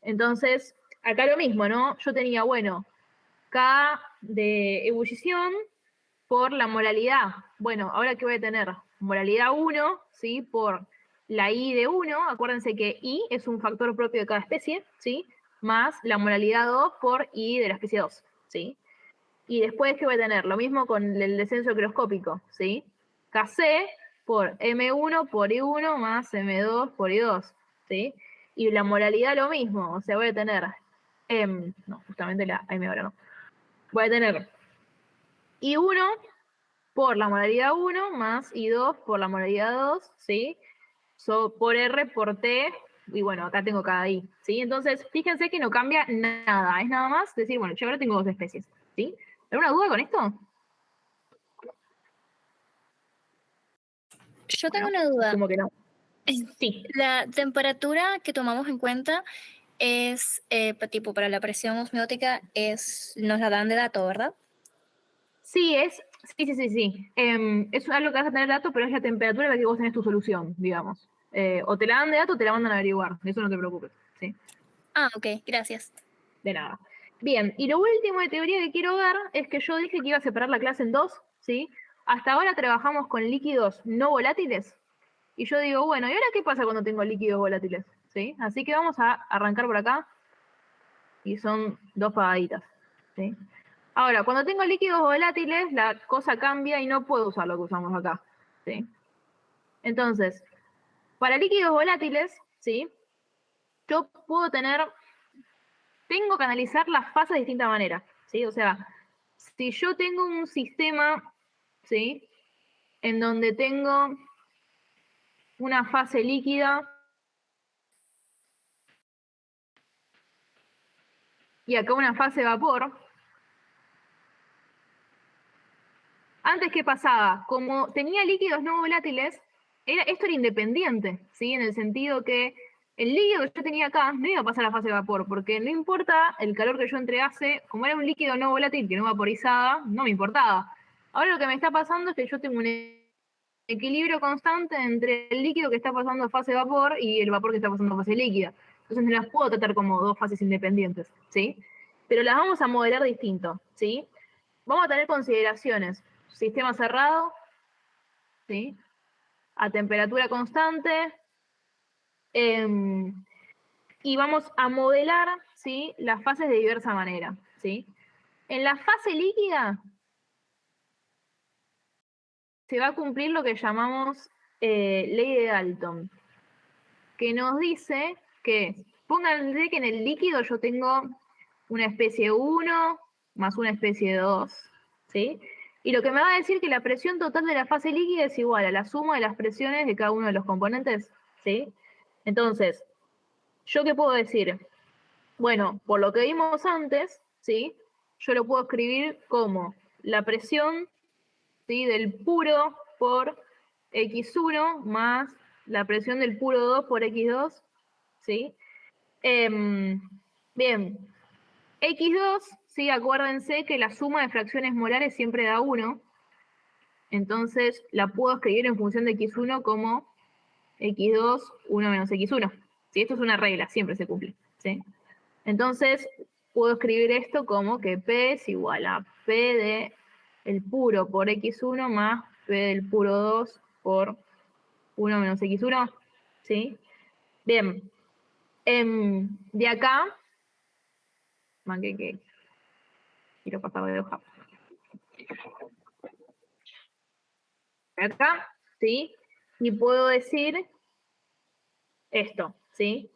Entonces, acá lo mismo, ¿no? Yo tenía, bueno, K de ebullición por la moralidad. Bueno, ahora que voy a tener moralidad 1, ¿sí? Por la I de 1, acuérdense que I es un factor propio de cada especie, ¿sí? Más la moralidad 2 por I de la especie 2, ¿sí? Y después, ¿qué voy a tener? Lo mismo con el descenso microscópico, ¿sí? Kc por M1 por I1 más M2 por I2, ¿sí? Y la moralidad lo mismo, o sea, voy a tener, no, justamente la M ahora no. Voy a tener I1 por la modalidad 1 más I2 por la modalidad 2, ¿sí? Por R por T, y bueno, acá tengo cada I, ¿sí? Entonces, fíjense que no cambia nada, es nada más decir, bueno, yo ahora tengo dos especies, ¿sí? ¿Alguna duda con esto? Yo tengo Bueno, una duda. asumo que no. Sí. La temperatura que tomamos en cuenta es, tipo, para la presión osmiótica, nos la dan de dato, ¿verdad? Sí, sí. Es algo que vas a tener dato, pero es la temperatura en la que vos tenés tu solución, digamos. O te la dan de dato o te la mandan a averiguar, de eso no te preocupes, ¿sí? Ah, ok, gracias. De nada. Bien, y lo último de teoría que quiero ver es que yo dije que iba a separar la clase en dos, ¿sí? Hasta ahora trabajamos con líquidos no volátiles, y yo digo, bueno, ¿y ahora qué pasa cuando tengo líquidos volátiles? ¿Sí? Así que vamos a arrancar por acá, y son dos pagaditas, ¿sí? Ahora, cuando tengo líquidos volátiles, la cosa cambia y no puedo usar lo que usamos acá, ¿sí? Entonces, para líquidos volátiles, ¿sí? Yo tengo que analizar las fases de distinta manera, ¿sí? O sea, si yo tengo un sistema, ¿sí? En donde tengo una fase líquida y acá una fase vapor, antes, ¿qué pasaba? Como tenía líquidos no volátiles, esto era independiente, ¿sí? En el sentido que el líquido que yo tenía acá no iba a pasar a la fase de vapor, porque no importa el calor que yo entregase, como era un líquido no volátil que no vaporizaba, no me importaba. Ahora lo que me está pasando es que yo tengo un equilibrio constante entre el líquido que está pasando a fase de vapor y el vapor que está pasando a fase líquida. Entonces no las puedo tratar como dos fases independientes, ¿sí? Pero las vamos a modelar distinto, ¿sí? Vamos a tener consideraciones. Sistema cerrado, ¿sí? A temperatura constante. Y vamos a modelar, ¿sí? Las fases de diversa manera, ¿sí? En la fase líquida se va a cumplir lo que llamamos ley de Dalton, que nos dice que, pónganse que en el líquido yo tengo una especie 1 más una especie 2, ¿sí? Y lo que me va a decir que la presión total de la fase líquida es igual a la suma de las presiones de cada uno de los componentes, ¿sí? Entonces, ¿yo qué puedo decir? Bueno, por lo que vimos antes, ¿sí? Yo lo puedo escribir como la presión, ¿sí? Del puro por X1 más la presión del puro 2 por X2, ¿sí? Bien, X2, ¿sí? Acuérdense que la suma de fracciones molares siempre da 1, entonces la puedo escribir en función de X1 como X2, 1 menos X1. ¿Sí? Esto es una regla, siempre se cumple, ¿sí? Entonces, puedo escribir esto como que P es igual a P de el puro por X1 más P del puro 2 por 1 menos X1, ¿sí? Bien, de acá, que quiero pasar de hoja. De acá, ¿sí? Y puedo decir esto, ¿sí?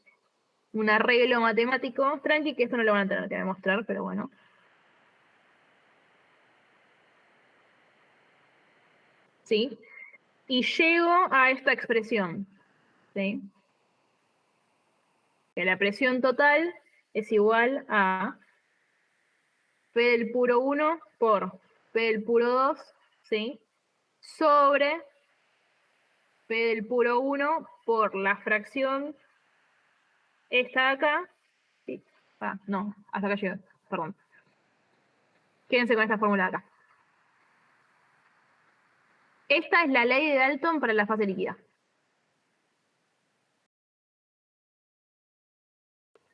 Un arreglo matemático, tranqui, que esto no lo van a tener que demostrar, pero bueno. ¿Sí? Y llego a esta expresión, ¿sí? Que la presión total es igual a P del puro 1 por P del puro 2, ¿sí? Sobre P del puro 1 por la fracción esta de acá. Sí. Ah, no, hasta acá llego, perdón. Quédense con esta fórmula de acá. Esta es la ley de Dalton para la fase líquida.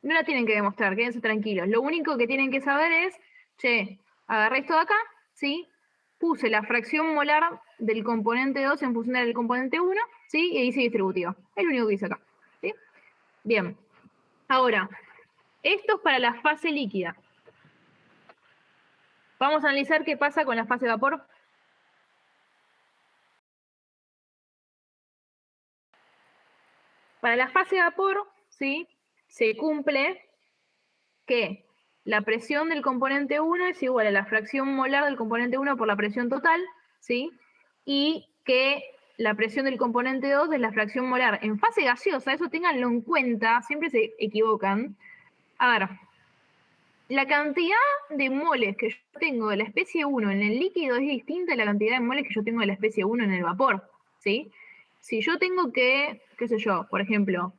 No la tienen que demostrar, quédense tranquilos. Lo único que tienen que saber es, che, agarré esto de acá, ¿sí? Puse la fracción molar del componente 2 en función del componente 1, ¿sí? E hice distributiva. Es lo único que hice acá, ¿sí? Bien. Ahora, esto es para la fase líquida. Vamos a analizar qué pasa con la fase vapor. Para la fase vapor, ¿sí? Se cumple que la presión del componente 1 es igual a la fracción molar del componente 1 por la presión total, ¿sí? Y que la presión del componente 2 es la fracción molar. En fase gaseosa, eso ténganlo en cuenta, siempre se equivocan. A ver, la cantidad de moles que yo tengo de la especie 1 en el líquido es distinta a la cantidad de moles que yo tengo de la especie 1 en el vapor, ¿sí? Si yo tengo que, qué sé yo, por ejemplo,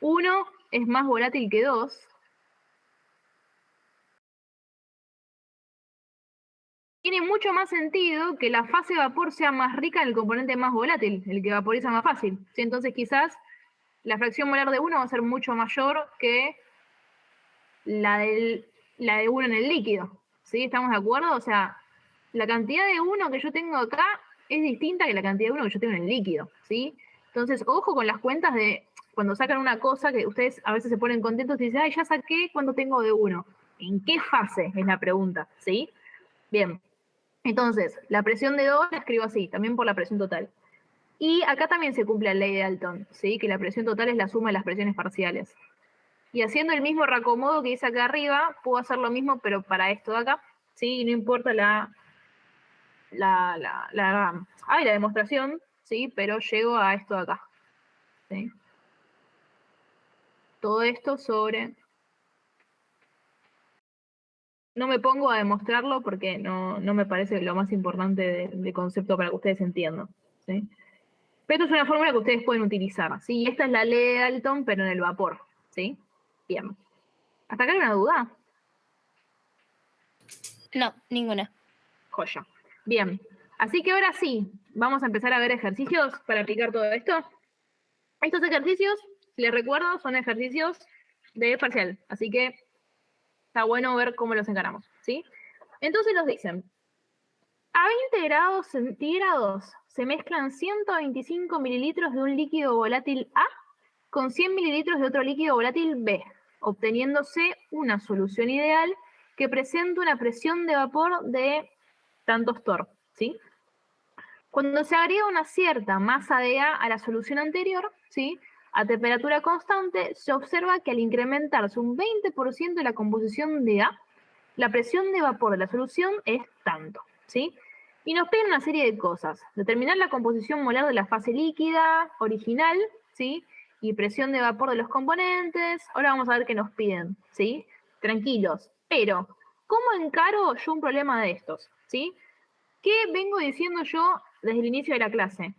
1 es más volátil que 2, tiene mucho más sentido que la fase vapor sea más rica en el componente más volátil, el que vaporiza más fácil, ¿sí? Entonces quizás la fracción molar de 1 va a ser mucho mayor que la de 1 en el líquido, ¿sí? ¿Estamos de acuerdo? O sea, la cantidad de 1 que yo tengo acá es distinta que la cantidad de 1 que yo tengo en el líquido, ¿sí? Entonces, ojo con las cuentas de cuando sacan una cosa que ustedes a veces se ponen contentos y dicen, ay, ya saqué cuánto tengo de 1. ¿En qué fase? Es la pregunta, ¿sí? Bien. Entonces, la presión de 2 la escribo así, también por la presión total. Y acá también se cumple la ley de Dalton, ¿sí? Que la presión total es la suma de las presiones parciales. Y haciendo el mismo reacomodo que hice acá arriba, puedo hacer lo mismo, pero para esto de acá, ¿sí? Y no importa la demostración, ¿sí? Pero llego a esto de acá, ¿sí? Todo esto sobre... No me pongo a demostrarlo porque no me parece lo más importante de concepto para que ustedes entiendan, ¿sí? Pero es una fórmula que ustedes pueden utilizar, ¿sí? Esta es la ley de Dalton, pero en el vapor, ¿sí? Bien. ¿Hasta acá hay una duda? No, ninguna. Joya. Bien. Así que ahora sí, vamos a empezar a ver ejercicios para aplicar todo esto. Estos ejercicios, les recuerdo, son ejercicios de parcial, así que está bueno ver cómo los encaramos, ¿sí? Entonces nos dicen, a 20 grados centígrados se mezclan 125 mililitros de un líquido volátil A con 100 mililitros de otro líquido volátil B, obteniéndose una solución ideal que presenta una presión de vapor de tantos torr, ¿sí? Cuando se agrega una cierta masa de A a la solución anterior, ¿sí? A temperatura constante, se observa que al incrementarse un 20% de la composición de A, la presión de vapor de la solución es tanto, ¿sí? Y nos piden una serie de cosas. Determinar la composición molar de la fase líquida original, ¿sí? Y presión de vapor de los componentes. Ahora vamos a ver qué nos piden, ¿sí? Tranquilos. Pero, ¿cómo encaro yo un problema de estos, ¿sí? ¿Qué vengo diciendo yo desde el inicio de la clase?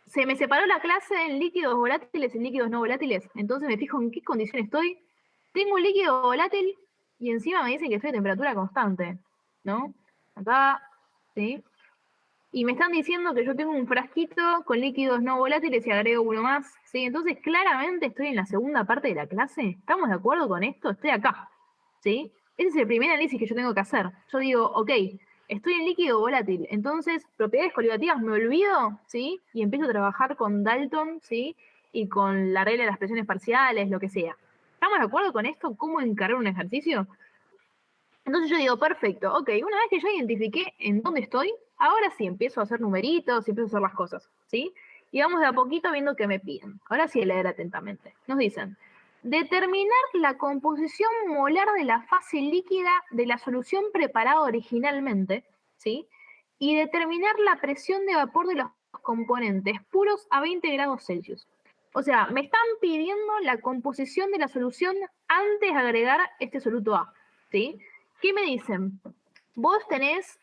Se me separó la clase en líquidos volátiles y líquidos no volátiles. Entonces me fijo en qué condición estoy. Tengo un líquido volátil y encima me dicen que estoy a temperatura constante, ¿no? Acá, ¿sí? Y me están diciendo que yo tengo un frasquito con líquidos no volátiles y agrego uno más, ¿sí? Entonces claramente estoy en la segunda parte de la clase. ¿Estamos de acuerdo con esto? Estoy acá, ¿sí? Ese es el primer análisis que yo tengo que hacer. Yo digo, ok, estoy en líquido volátil, entonces propiedades coligativas me olvido, ¿sí? Y empiezo a trabajar con Dalton, ¿sí? Y con la regla de las presiones parciales, lo que sea. ¿Estamos de acuerdo con esto? ¿Cómo encarar un ejercicio? Entonces yo digo, perfecto, ok, una vez que ya identifiqué en dónde estoy, ahora sí empiezo a hacer numeritos y empiezo a hacer las cosas, ¿sí? Y vamos de a poquito viendo qué me piden. Ahora sí, leer atentamente. Nos dicen, determinar la composición molar de la fase líquida de la solución preparada originalmente, ¿sí? Y determinar la presión de vapor de los componentes puros a 20 grados Celsius. O sea, me están pidiendo la composición de la solución antes de agregar este soluto A, ¿sí? ¿Qué me dicen? Vos tenés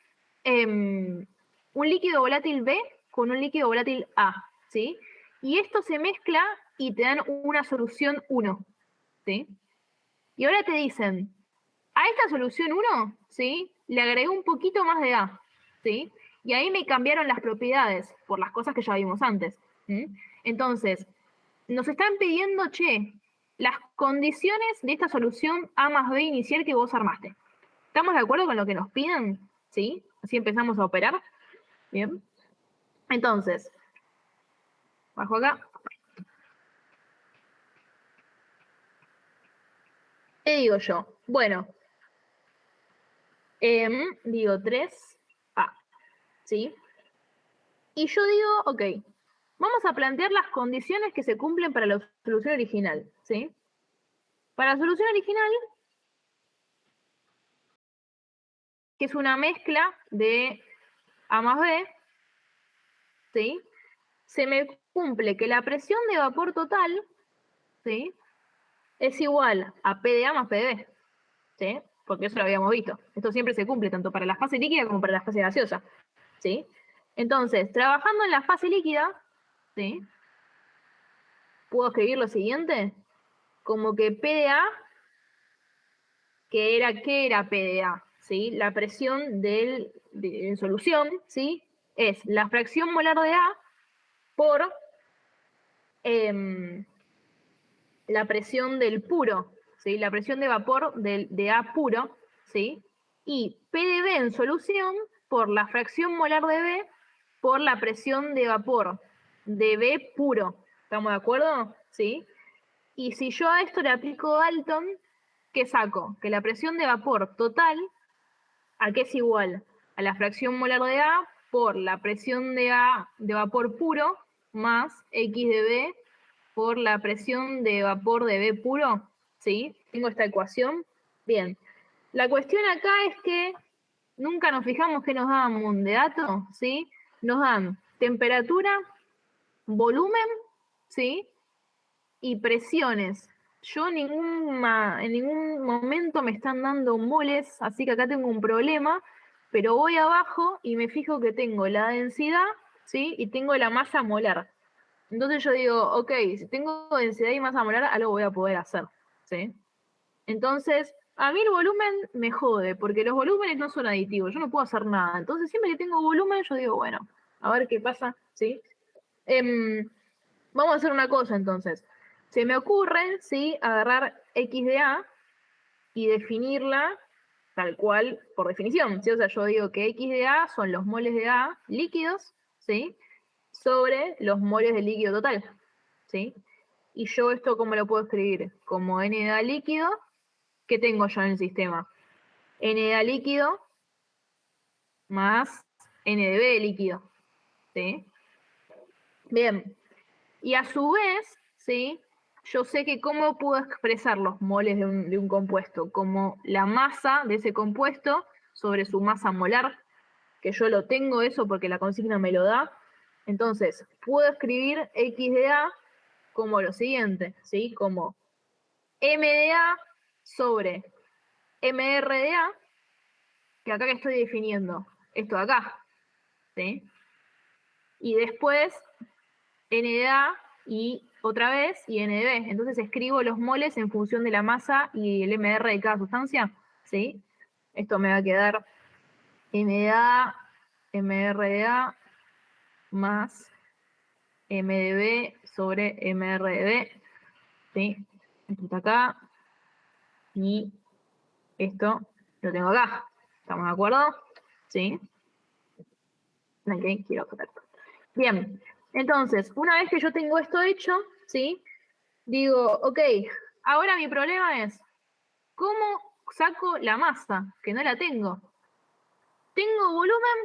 un líquido volátil B con un líquido volátil A, ¿sí? Y esto se mezcla y te dan una solución 1, ¿sí? Y ahora te dicen, a esta solución 1, ¿sí? Le agregué un poquito más de A, ¿sí? Y ahí me cambiaron las propiedades por las cosas que ya vimos antes. ¿Sí? Entonces, nos están pidiendo, che, las condiciones de esta solución A más B inicial que vos armaste. ¿Estamos de acuerdo con lo que nos piden? ¿Sí? Así empezamos a operar. Bien. Entonces, bajo acá. ¿Qué digo yo? Bueno, digo 3A, ¿sí? Y yo digo, ok, vamos a plantear las condiciones que se cumplen para la solución original, ¿sí? Para la solución original, que es una mezcla de A más B, ¿sí? Se me cumple que la presión de vapor total, ¿sí? Es igual a P de A más P de B, ¿sí? Porque eso lo habíamos visto. Esto siempre se cumple tanto para la fase líquida como para la fase gaseosa, ¿sí? Entonces, trabajando en la fase líquida, ¿sí? Puedo escribir lo siguiente, como que P de A, ¿qué era P de A? ¿Sí? La presión en solución, ¿sí? Es la fracción molar de A por la presión del puro, ¿sí? La presión de vapor de A puro, ¿sí? Y P de B en solución por la fracción molar de B por la presión de vapor de B puro. ¿Estamos de acuerdo? ¿Sí? Y si yo a esto le aplico Dalton, ¿qué saco? Que la presión de vapor total, ¿a qué es igual? A la fracción molar de A por la presión de A de vapor puro más X de B por la presión de vapor de B puro, ¿sí? Tengo esta ecuación. Bien. La cuestión acá es que nunca nos fijamos que nos dan de dato, ¿sí? Nos dan temperatura, volumen, ¿sí? Y presiones. Yo en ningún momento me están dando moles, así que acá tengo un problema, pero voy abajo y me fijo que tengo la densidad, ¿sí? Y tengo la masa molar. Entonces yo digo, ok, si tengo densidad y masa molar, algo voy a poder hacer, ¿sí? Entonces, a mí el volumen me jode, porque los volúmenes no son aditivos, yo no puedo hacer nada. Entonces, siempre que tengo volumen, yo digo, bueno, a ver qué pasa, ¿sí? Vamos a hacer una cosa, entonces. Se me ocurre, ¿sí? Agarrar X de A y definirla tal cual por definición, ¿sí? O sea, yo digo que X de A son los moles de A líquidos, ¿sí? Sobre los moles de líquido total, ¿sí? Y yo esto, ¿cómo lo puedo escribir? Como N de A líquido, ¿qué tengo yo en el sistema? N de A líquido más N de B líquido, ¿sí? Bien, y a su vez, ¿sí? Yo sé que cómo puedo expresar los moles de un compuesto, como la masa de ese compuesto sobre su masa molar, que yo lo tengo eso porque la consigna me lo da. Entonces, puedo escribir X de A como lo siguiente, ¿sí? Como M de A sobre MR de A, que acá que estoy definiendo, esto de acá, ¿sí? Y después N de A y otra vez y N de B. Entonces escribo los moles en función de la masa y el MR de cada sustancia, ¿sí? Esto me va a quedar M de A, MR de A más M de B sobre MR de B, ¿sí? Esto está acá y esto lo tengo acá. ¿Estamos de acuerdo? ¿Sí? Ok, quiero fotar. Bien, entonces, una vez que yo tengo esto hecho, ¿sí? Digo, ok, ahora mi problema es, ¿cómo saco la masa? Que no la tengo. Tengo volumen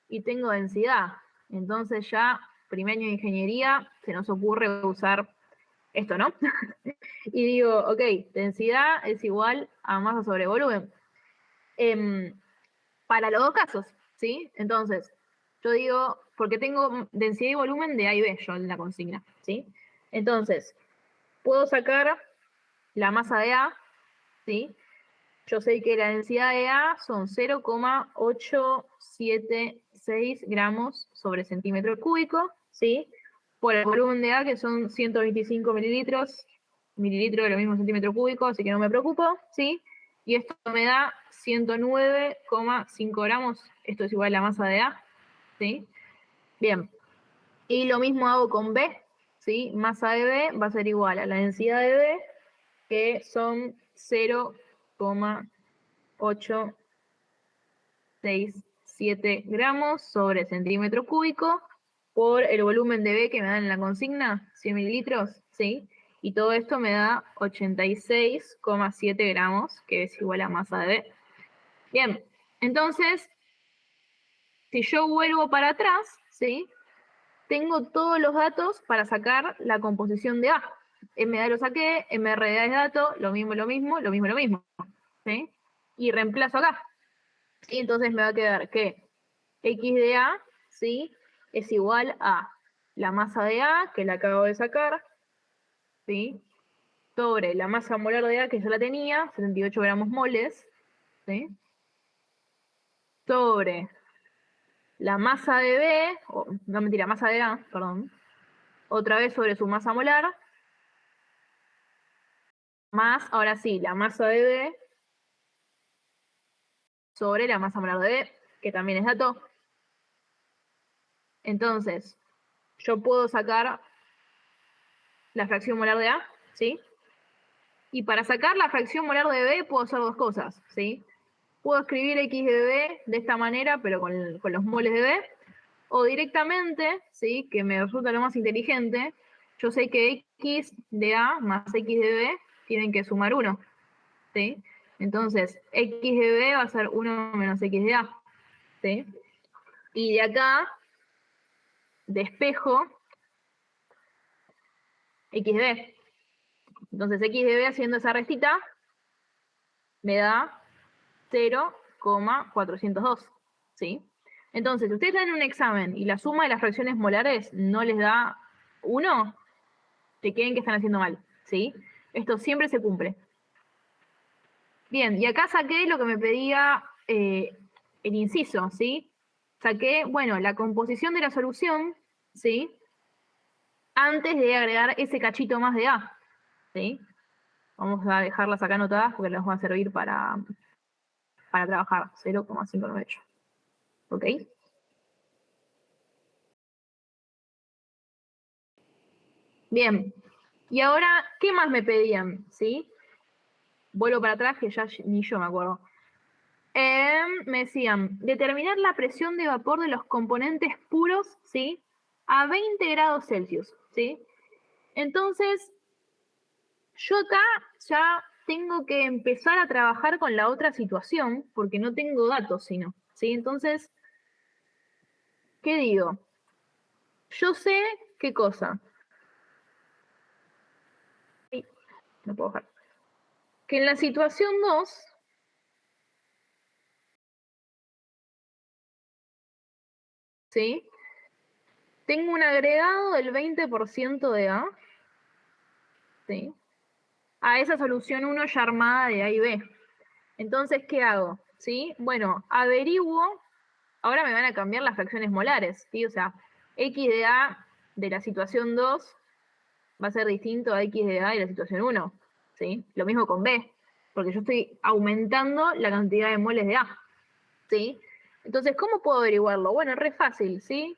y tengo densidad. Entonces ya primer año de ingeniería, se nos ocurre usar esto, ¿no? Y digo, ok, densidad es igual a masa sobre volumen. Para los dos casos, ¿sí? Entonces, yo digo, porque tengo densidad y volumen de A y B, yo en la consigna, ¿sí? Entonces, puedo sacar la masa de A, ¿sí? Yo sé que la densidad de A son 0,876 gramos sobre centímetro cúbico, ¿sí? Por el volumen de A, que son 125 mililitros de lo mismo centímetro cúbico, así que no me preocupo, ¿sí? Y esto me da 109,5 gramos, esto es igual a la masa de A, ¿sí? Bien, y lo mismo hago con B, ¿sí? Masa de B va a ser igual a la densidad de B, que son 0,867 gramos sobre centímetro cúbico por el volumen de B que me dan en la consigna, 100 mililitros, ¿sí? Y todo esto me da 86,7 gramos, que es igual a masa de B. Bien, entonces, si yo vuelvo para atrás, ¿sí? Tengo todos los datos para sacar la composición de A. MA lo saqué, MRDA es dato, lo mismo, ¿sí? Y reemplazo acá. Y entonces me va a quedar que X de A, ¿sí? Es igual a la masa de A, que la acabo de sacar, ¿sí? Sobre la masa molar de A, que ya la tenía, 78 gramos moles, ¿sí? Sobre la masa de B, no mentira, masa de A, perdón, otra vez sobre su masa molar, más, ahora sí, la masa de B sobre la masa molar de B, que también es dato. Entonces, yo puedo sacar la fracción molar de A, ¿sí? Y para sacar la fracción molar de B puedo hacer dos cosas, ¿sí? Puedo escribir X de B de esta manera, pero con los moles de B, o directamente, ¿sí? Que me resulta lo más inteligente, yo sé que X de A más X de B tienen que sumar 1, ¿sí? Entonces, X de B va a ser 1 menos X de A, ¿sí? Y de acá, despejo X de B. Entonces, X de B haciendo esa restita me da 0,402, ¿sí? Entonces, si ustedes dan un examen y la suma de las fracciones molares no les da 1, te creen que están haciendo mal, ¿sí? Esto siempre se cumple. Bien, y acá saqué lo que me pedía el inciso, ¿sí? Saqué, bueno, la composición de la solución, ¿sí? Antes de agregar ese cachito más de A, ¿sí? Vamos a dejarlas acá anotadas porque las va a servir para trabajar, 0,598. ¿Ok? Bien. Y ahora, ¿qué más me pedían? ¿Sí? Vuelvo para atrás, que ya ni yo me acuerdo. Me decían, determinar la presión de vapor de los componentes puros, ¿sí? A 20 grados Celsius, ¿sí? Entonces, yo acá ya tengo que empezar a trabajar con la otra situación, porque no tengo datos, sino, ¿sí? Entonces, ¿qué digo? Yo sé qué cosa. No puedo bajar. Que en la situación 2, ¿sí? Tengo un agregado del 20% de A, ¿sí? A esa solución 1 ya armada de A y B. Entonces, ¿qué hago? ¿Sí? Bueno, averiguo, ahora me van a cambiar las fracciones molares, ¿sí? O sea, X de A de la situación 2 va a ser distinto a X de A de la situación 1, ¿sí? Lo mismo con B, porque yo estoy aumentando la cantidad de moles de A, ¿sí? Entonces, ¿cómo puedo averiguarlo? Bueno, re fácil, ¿sí?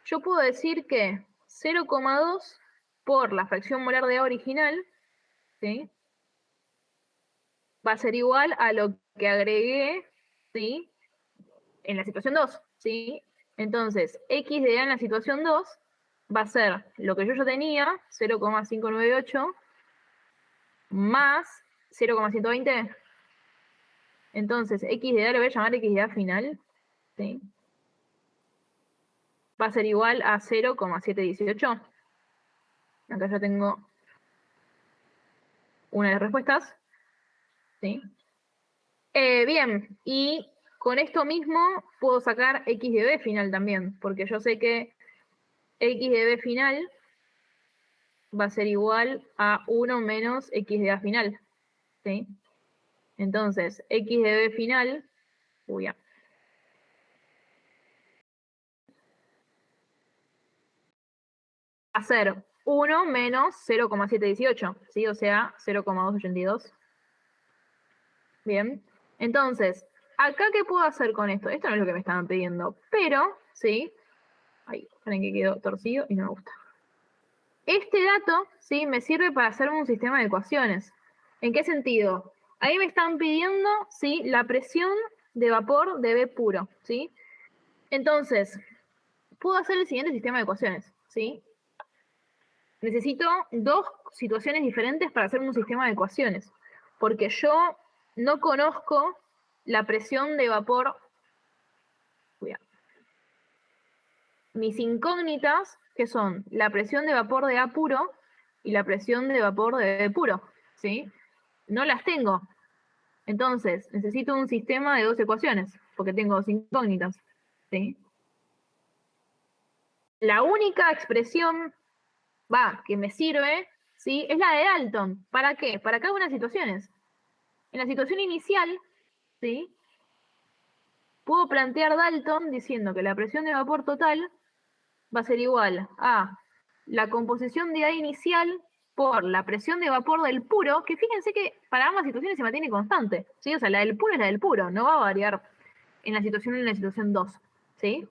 Yo puedo decir que 0,2 por la fracción molar de A original, ¿sí? Va a ser igual a lo que agregué, ¿sí? En la situación 2, ¿sí? Entonces, X de A en la situación 2 va a ser lo que yo ya tenía, 0,598, más 0,120. Entonces, X de A lo voy a llamar X de A final, ¿sí? va a ser igual a 0,718. Acá ya tengo una de las respuestas. ¿Sí? Bien, y con esto mismo puedo sacar x de b final también, porque yo sé que x de b final va a ser igual a 1 menos x de a final. ¿Sí? Entonces, x de b final, va a ser 1 menos 0,718, ¿sí? O sea, 0,282. Bien, entonces, ¿acá qué puedo hacer con esto? Esto no es lo que me estaban pidiendo, pero, ¿sí? Ay, esperen que quedó torcido y no me gusta. Este dato, ¿sí? Me sirve para hacer un sistema de ecuaciones. ¿En qué sentido? Ahí me están pidiendo, ¿sí? La presión de vapor de B puro, ¿sí? Entonces, puedo hacer el siguiente sistema de ecuaciones, ¿sí? Necesito dos situaciones diferentes para hacer un sistema de ecuaciones, porque yo no conozco la presión de vapor. Cuidado. Mis incógnitas, que son la presión de vapor de A puro y la presión de vapor de B puro, ¿sí? No las tengo. Entonces, necesito un sistema de dos ecuaciones, porque tengo dos incógnitas, ¿sí? La única expresión, que me sirve, ¿sí? Es la de Dalton. ¿Para qué? Para cada una de las situaciones. En la situación inicial, ¿sí? Puedo plantear Dalton diciendo que la presión de vapor total va a ser igual a la composición de A inicial por la presión de vapor del puro, que fíjense que para ambas situaciones se mantiene constante, ¿sí? O sea, la del puro es la del puro, no va a variar en la situación 1 y en la situación 2, ¿sí?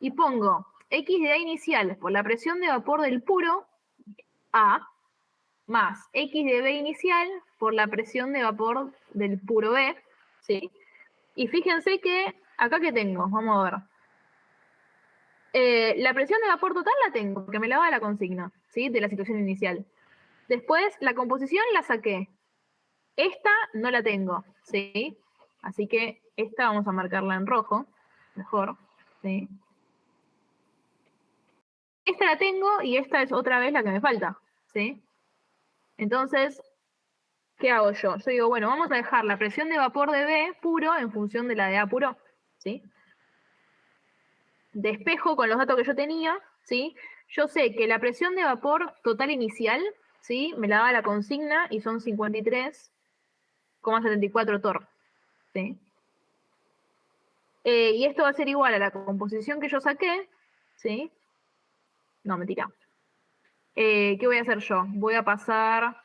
Y pongo X de A inicial por la presión de vapor del puro, A, más X de B inicial por la presión de vapor del puro B, ¿sí? Y fíjense que, acá que tengo, vamos a ver. La presión de vapor total la tengo, porque me la da la consigna, ¿sí? De la situación inicial. Después, la composición la saqué. Esta no la tengo, ¿sí? Así que esta vamos a marcarla en rojo, mejor, ¿sí? Esta la tengo y esta es otra vez la que me falta, ¿sí? Entonces, ¿qué hago yo? Yo digo, bueno, vamos a dejar la presión de vapor de B puro en función de la de A puro, ¿sí? Despejo con los datos que yo tenía, ¿sí? Yo sé que la presión de vapor total inicial, ¿sí? Me la da la consigna y son 53,74 torr, ¿sí? Y esto va a ser igual a la composición que yo saqué, ¿sí? No, mentira. ¿Qué voy a hacer yo? Voy a pasar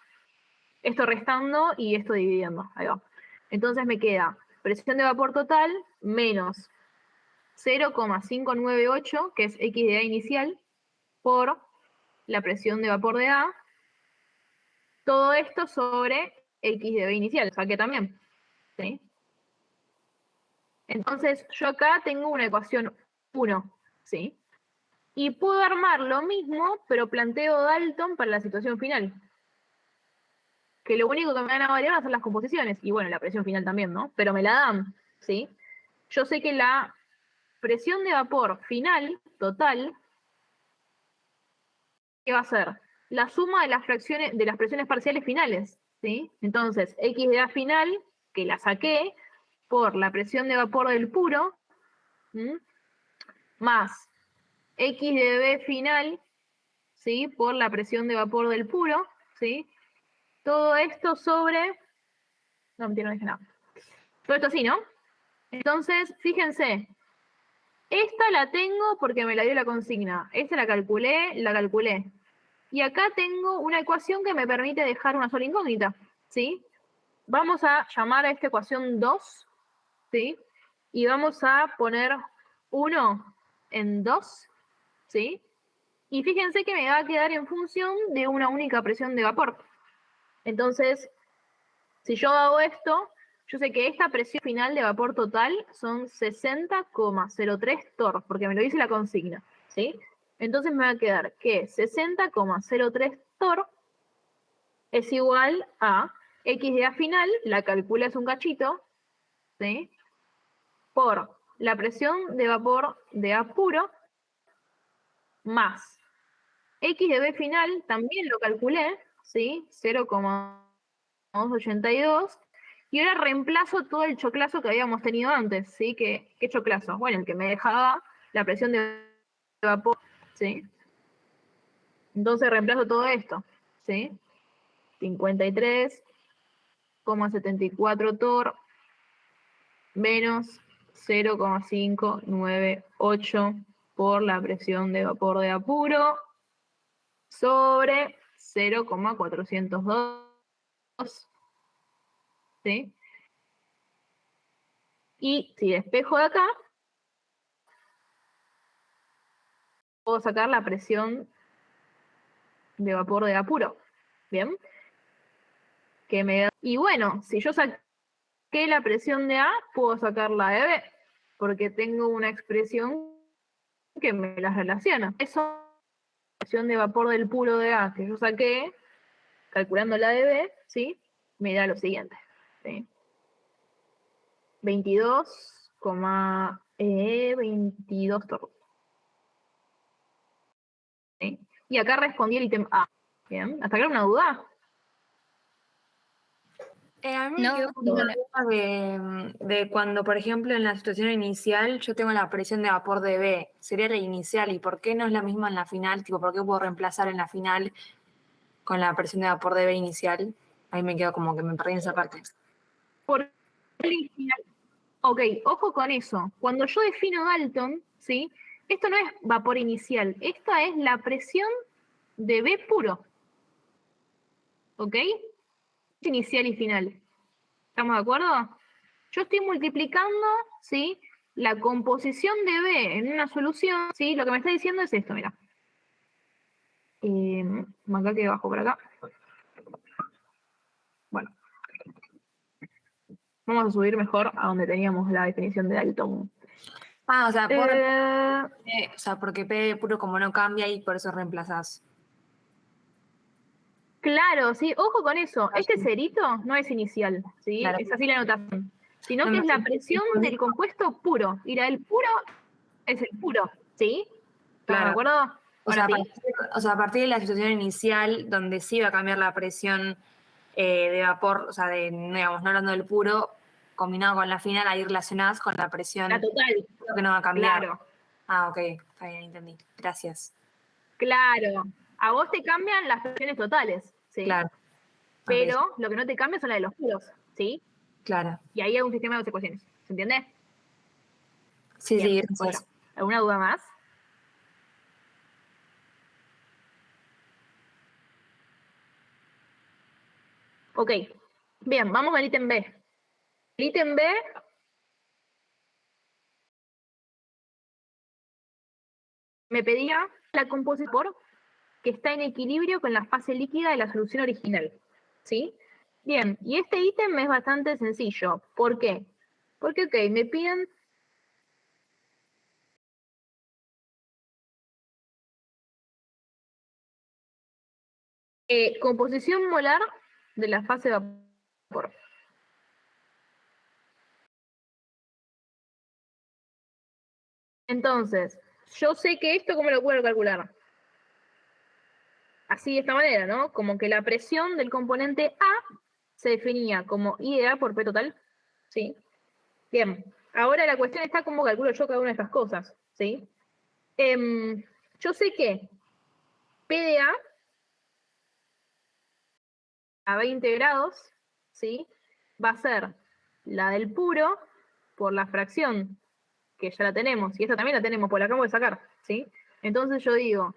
esto restando y esto dividiendo. Ahí va. Entonces me queda presión de vapor total menos 0,598, que es X de A inicial, por la presión de vapor de A. Todo esto sobre X de B inicial, saqué también, ¿sí? Entonces yo acá tengo una ecuación 1, ¿sí? Y puedo armar lo mismo, pero planteo Dalton para la situación final. Que lo único que me van a variar van a ser las composiciones, y bueno, la presión final también, ¿no? Pero me la dan, ¿sí? Yo sé que la presión de vapor final, total, ¿qué va a ser? La suma de las fracciones, de las presiones parciales finales, ¿sí? Entonces, X de A final, que la saqué, por la presión de vapor del puro, ¿m? Más X de B final, ¿sí? Por la presión de vapor del puro, ¿sí? Todo esto sobre... No, mentira, no dije nada. Todo esto así, ¿no? Entonces, fíjense, esta la tengo porque me la dio la consigna. Esta la calculé. Y acá tengo una ecuación que me permite dejar una sola incógnita, ¿sí? Vamos a llamar a esta ecuación 2, ¿sí? Y vamos a poner 1 en 2, ¿sí? Y fíjense que me va a quedar en función de una única presión de vapor. Entonces, si yo hago esto, yo sé que esta presión final de vapor total son 60,03 torr, porque me lo dice la consigna, ¿sí? Entonces me va a quedar que 60,03 torr es igual a X de A final, la calcula es un cachito, ¿sí? Por la presión de vapor de A puro, más X de B final, también lo calculé, ¿sí? 0,282. Y ahora reemplazo todo el choclazo que habíamos tenido antes, ¿sí? ¿Qué choclazo? Bueno, el que me dejaba la presión de vapor, ¿sí? Entonces reemplazo todo esto, ¿sí? 53,74 torr menos 0,598 por la presión de vapor de apuro sobre 0,402, ¿sí? Y si despejo de acá, puedo sacar la presión de vapor de apuro, ¿bien? Y bueno, si yo saqué la presión de A, puedo sacar la de B, porque tengo una expresión que me las relaciona. Eso, la presión de vapor del puro de A que yo saqué, calculando la de B, ¿sí? Me da lo siguiente, ¿sí? 22,22 torres. ¿Sí? Y acá respondí el ítem A. Bien, ¿hasta acá una duda? A mí me No, quedó como una ninguna. duda de cuando, por ejemplo, en la situación inicial yo tengo la presión de vapor de B, sería la inicial, ¿y por qué no es la misma en la final? Tipo, ¿por qué puedo reemplazar en la final con la presión de vapor de B inicial? Ahí me quedo como que me perdí en esa parte. Por ok, ojo con eso. Cuando yo defino Dalton, ¿sí? Esto no es vapor inicial, esta es la presión de B puro. ¿Ok? Inicial y final. ¿Estamos de acuerdo? Yo estoy multiplicando, ¿sí? La composición de B en una solución, ¿sí? Lo que me está diciendo es esto, mira. Acá que bajo por acá. Bueno. Vamos a subir mejor a donde teníamos la definición de Dalton. O sea, porque P puro como no cambia y por eso reemplazás. Claro, sí, ojo con eso. Este cerito no es inicial, ¿sí? Claro. Es así la anotación. Sino No, que me es la sentí presión del compuesto puro. Y la del puro es el puro, ¿sí? ¿Estamos de Claro. acuerdo? O sea, Ahora sí. a partir de la situación inicial, donde sí va a cambiar la presión de vapor, o sea, digamos, no hablando del puro, combinado con la final, ahí relacionadas con la presión La total. que no va a cambiar. Claro, Ok, está bien, entendí. Gracias. claro. A vos te cambian las presiones totales, ¿sí? Claro. Pero Ok, lo que no te cambia son las de los puros, ¿sí? claro. Y ahí hay un sistema de dos ecuaciones. ¿Se entiende? Sí, Bien, sí, voy gracias. yo. ¿Alguna duda más? Ok. Bien, vamos al ítem B. El ítem B me pedía la composición por que está en equilibrio con la fase líquida de la solución original, ¿sí? Bien, y este ítem es bastante sencillo. ¿Por qué? Porque, ok, me piden composición molar de la fase de vapor. Entonces, yo sé que esto, ¿cómo lo puedo calcular? Así de esta manera, ¿no? Como que la presión del componente A se definía como I de A por P total, ¿sí? Bien, ahora la cuestión está cómo calculo yo cada una de estas cosas, ¿sí? Yo sé que P de a 20 grados, ¿sí? Va a ser la del puro por la fracción, que ya la tenemos, y esta también la tenemos, pues la acabo de sacar, ¿sí? Entonces yo digo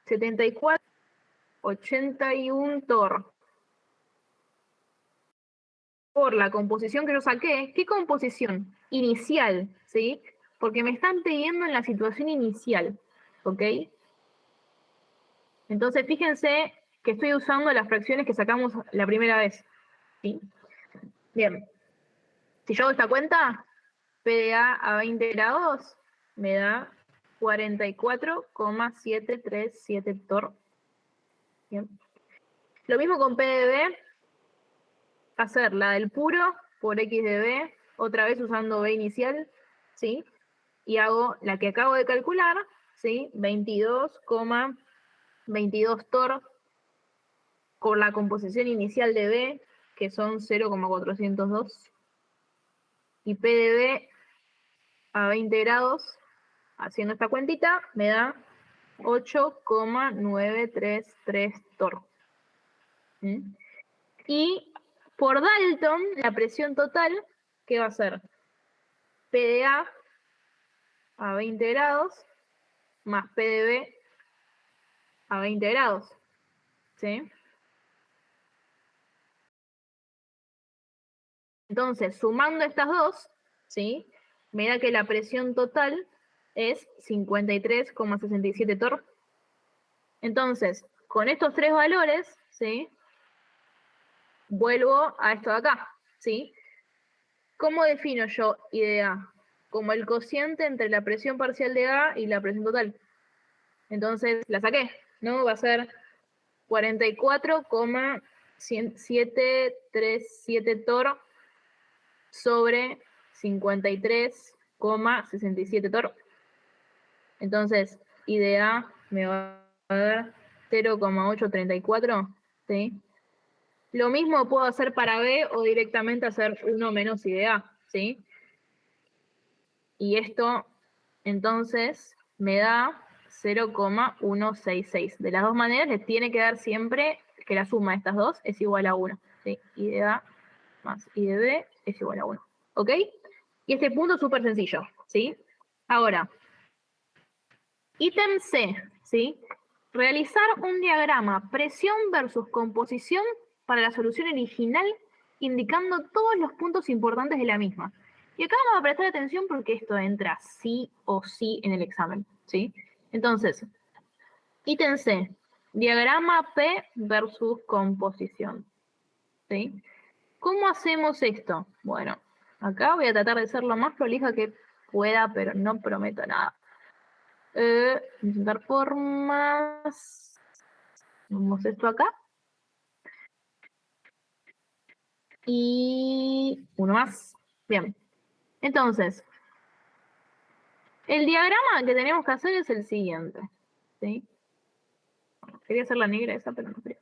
74,81 torr por la composición que yo saqué. ¿Qué composición? Inicial, ¿sí? Porque me están pidiendo en la situación inicial, ¿ok? Entonces fíjense que estoy usando las fracciones que sacamos la primera vez, ¿sí? Bien. Si yo hago esta cuenta, PDA a 20 grados me da 44,737 torr. Bien. Lo mismo con PDB, hacer la del puro por X de B, otra vez usando B inicial, ¿sí? Y hago la que acabo de calcular, ¿sí? 22,22 torr con la composición inicial de B, que son 0,402, y P de B a 20 grados, haciendo esta cuentita, me da 8,933 torr. ¿Mm? Y por Dalton, la presión total, ¿qué va a ser? P de a 20 grados más P de B a 20 grados. ¿Sí? Entonces, sumando estas dos, ¿sí? Me da que la presión total es 53,67 torr. Entonces, con estos tres valores, ¿sí? Vuelvo a esto de acá, ¿sí? ¿Cómo defino yo I de A? Como el cociente entre la presión parcial de A y la presión total. Entonces, la saqué, ¿no? Va a ser 44,737 torr sobre 53,67 torr. Entonces, I de A me va a dar 0,834, ¿sí? Lo mismo puedo hacer para B o directamente hacer 1 menos I de A, ¿sí? Y esto, entonces, me da 0,166. De las dos maneras, les tiene que dar siempre que la suma de estas dos es igual a 1, ¿sí? I de A más I de B es igual a 1, ¿ok? Y este punto es súper sencillo, ¿sí? Ahora, ítem C, ¿sí? Realizar un diagrama presión versus composición para la solución original, indicando todos los puntos importantes de la misma. Y acá vamos a prestar atención porque esto entra sí o sí en el examen, ¿sí? Entonces, ítem C, diagrama P versus composición, ¿sí? ¿Cómo hacemos esto? Bueno, acá voy a tratar de ser lo más prolija que pueda, pero no prometo nada. Intentar formas. Vamos esto acá. Y uno más. Bien. Entonces, el diagrama que tenemos que hacer es el siguiente. ¿Sí? Quería hacer la negra esa, pero no quería.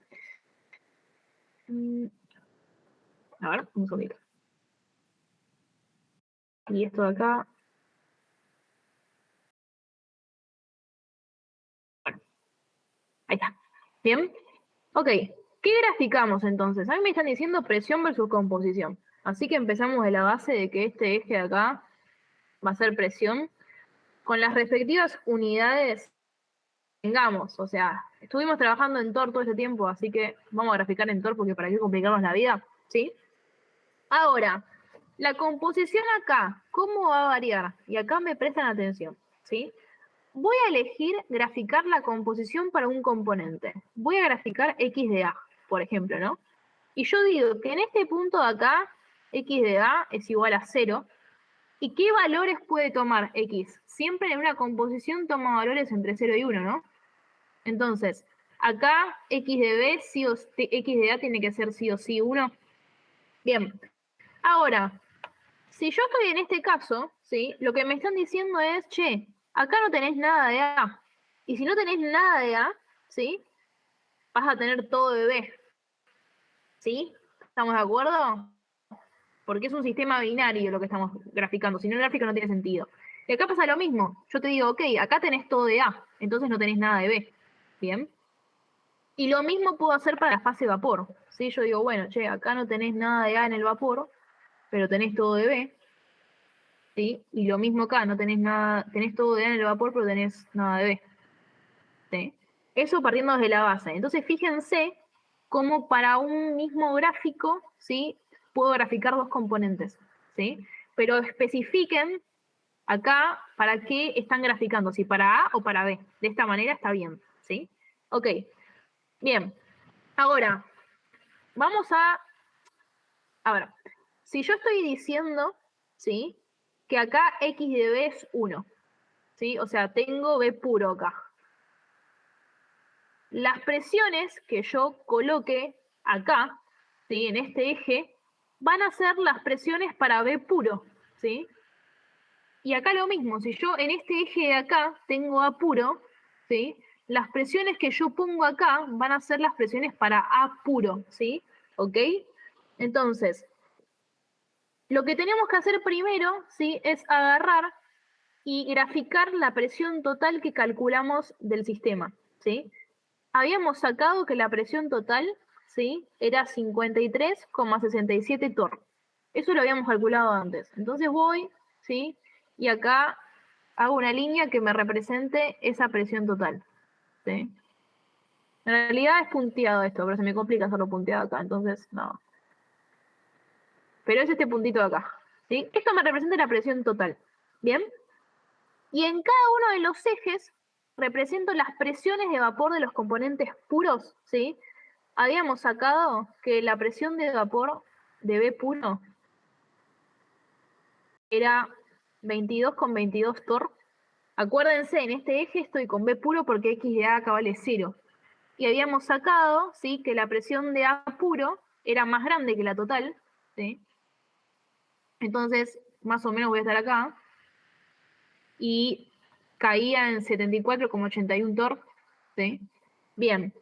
A ver, un segundito. Y esto de acá. Bueno, ahí está. Bien. Ok. ¿Qué graficamos entonces? A mí me están diciendo presión versus composición. Así que empezamos de la base de que este eje de acá va a ser presión. Con las respectivas unidades tengamos, o sea, estuvimos trabajando en torr todo este tiempo, así que vamos a graficar en torr porque para qué complicarnos la vida, ¿sí? Ahora, la composición acá, ¿cómo va a variar? Y acá me prestan atención, ¿sí? Voy a elegir graficar la composición para un componente. Voy a graficar X de A, por ejemplo, ¿no? Y yo digo que en este punto de acá, X de A es igual a 0. ¿Y qué valores puede tomar X? Siempre en una composición toma valores entre 0 y 1, ¿no? Entonces, acá X de B, sí o X de A tiene que ser sí o sí 1. Bien. Ahora, si yo estoy en este caso, ¿sí? Lo que me están diciendo es, che, acá no tenés nada de A. Y si no tenés nada de A, ¿sí? Vas a tener todo de B. ¿Sí? ¿Estamos de acuerdo? Porque es un sistema binario lo que estamos graficando. Si no, el gráfico no tiene sentido. Y acá pasa lo mismo. Yo te digo, ok, acá tenés todo de A, entonces no tenés nada de B. ¿Bien? Y lo mismo puedo hacer para la fase vapor. ¿Sí? Yo digo, bueno, che, acá no tenés nada de A en el vapor, pero tenés todo de B. ¿Sí? Y lo mismo acá, no tenés nada, tenés todo de A en el vapor, pero tenés nada de B. ¿Sí? Eso partiendo desde la base. Entonces, fíjense cómo para un mismo gráfico, ¿sí? Puedo graficar dos componentes, ¿sí? Pero especifiquen acá para qué están graficando, si para A o para B. De esta manera está bien, ¿sí? Ok, bien. Ahora, vamos a ver, si yo estoy diciendo, ¿sí? Que acá X de B es 1, ¿sí? O sea, tengo B puro acá. Las presiones que yo coloque acá, ¿sí? En este eje, van a ser las presiones para B puro, ¿sí? Y acá lo mismo, si yo en este eje de acá tengo A puro, ¿sí? Las presiones que yo pongo acá van a ser las presiones para A puro, ¿sí? ¿Ok? Entonces, lo que tenemos que hacer primero, ¿sí? Es agarrar y graficar la presión total que calculamos del sistema, ¿sí? Habíamos sacado que la presión total, ¿sí? Era 53,67 torr. Eso lo habíamos calculado antes. Entonces voy, ¿sí? Y acá hago una línea que me represente esa presión total, ¿sí? En realidad es punteado esto, pero se me complica hacerlo punteado acá, entonces no. Pero es este puntito de acá, ¿sí? Esto me representa la presión total, ¿bien? Y en cada uno de los ejes represento las presiones de vapor de los componentes puros, ¿sí? Habíamos sacado que la presión de vapor de B puro era 22,22 torr. Acuérdense, en este eje estoy con B puro porque X de A acá vale 0. Y habíamos sacado, ¿sí? Que la presión de A puro era más grande que la total, ¿sí? Entonces, más o menos voy a estar acá. Y caía en 74,81 torr, ¿sí? Bien.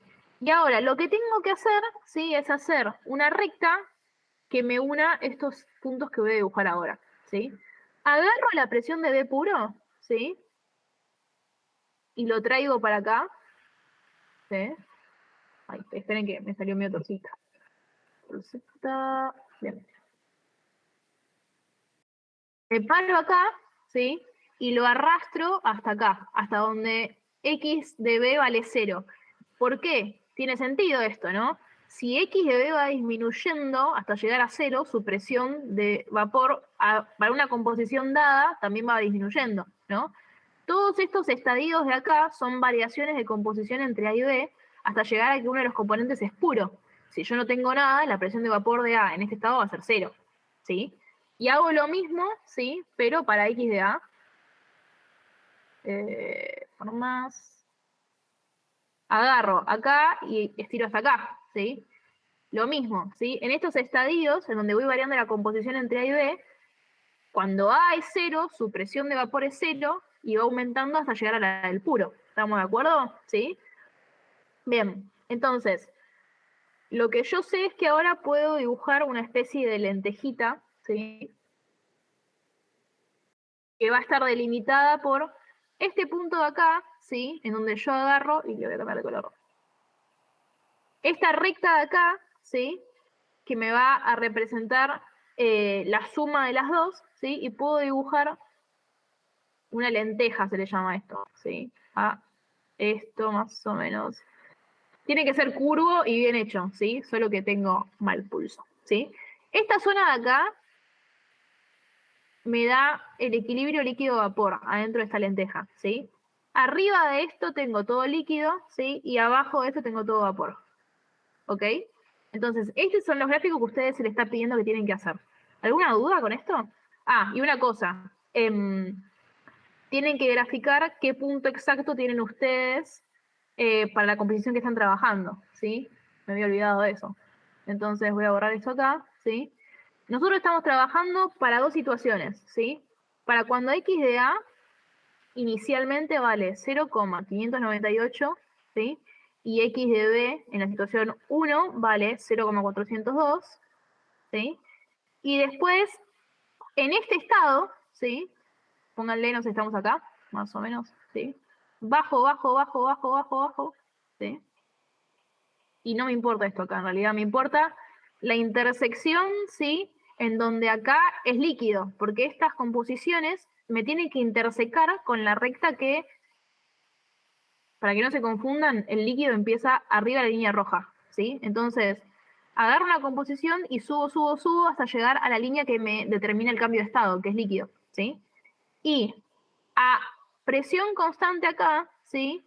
Y ahora, lo que tengo que hacer, ¿sí? Es hacer una recta que me una estos puntos que voy a dibujar ahora, ¿sí? Agarro la presión de B puro, ¿sí? Y lo traigo para acá, ¿sí? Ay, esperen que me salió mi torcita. Torcita, bien. Me paro acá, ¿sí? Y lo arrastro hasta acá, hasta donde X de B vale 0. ¿Por qué? Tiene sentido esto, ¿no? Si X de B va disminuyendo hasta llegar a 0, su presión de vapor para una composición dada también va disminuyendo, ¿no? Todos estos estadios de acá son variaciones de composición entre A y B hasta llegar a que uno de los componentes es puro. Si yo no tengo nada, la presión de vapor de A en este estado va a ser 0, ¿sí? Y hago lo mismo, ¿sí? Pero para X de A. Por más. Agarro acá y estiro hasta acá, ¿sí? Lo mismo, ¿sí? En estos estadios, en donde voy variando la composición entre A y B, cuando A es 0, su presión de vapor es 0 y va aumentando hasta llegar a la del puro. ¿Estamos de acuerdo? ¿Sí? Bien, entonces, lo que yo sé es que ahora puedo dibujar una especie de lentejita, ¿sí? Que va a estar delimitada por este punto de acá, ¿sí? En donde yo agarro, y le voy a cambiar de color. Esta recta de acá, ¿sí? Que me va a representar la suma de las dos, ¿sí? Y puedo dibujar una lenteja, se le llama esto, ¿sí? A esto más o menos. Tiene que ser curvo y bien hecho, ¿sí? Solo que tengo mal pulso, ¿sí? Esta zona de acá me da el equilibrio líquido-vapor adentro de esta lenteja, ¿sí? Arriba de esto tengo todo líquido, ¿sí? Y abajo de esto tengo todo vapor, ¿ok? Entonces, estos son los gráficos que a ustedes se les está pidiendo que tienen que hacer. ¿Alguna duda con esto? Ah, y una cosa, tienen que graficar qué punto exacto tienen ustedes para la composición que están trabajando, ¿sí? Me había olvidado de eso. Entonces voy a borrar esto acá, ¿sí? Nosotros estamos trabajando para dos situaciones, ¿sí? Para cuando X de A inicialmente vale 0,598, ¿sí? Y X de B en la situación 1 vale 0,402, ¿sí? Y después, en este estado, ¿sí? Pónganle, nos estamos acá, más o menos, ¿sí? Bajo, bajo, bajo, bajo, bajo, bajo, ¿sí? Y no me importa esto acá, en realidad me importa la intersección, ¿sí? En donde acá es líquido, porque estas composiciones me tienen que intersecar con la recta que, para que no se confundan, el líquido empieza arriba de la línea roja, ¿sí? Entonces, agarro una composición y subo, subo, subo hasta llegar a la línea que me determina el cambio de estado, que es líquido, ¿sí? Y a presión constante acá, ¿sí?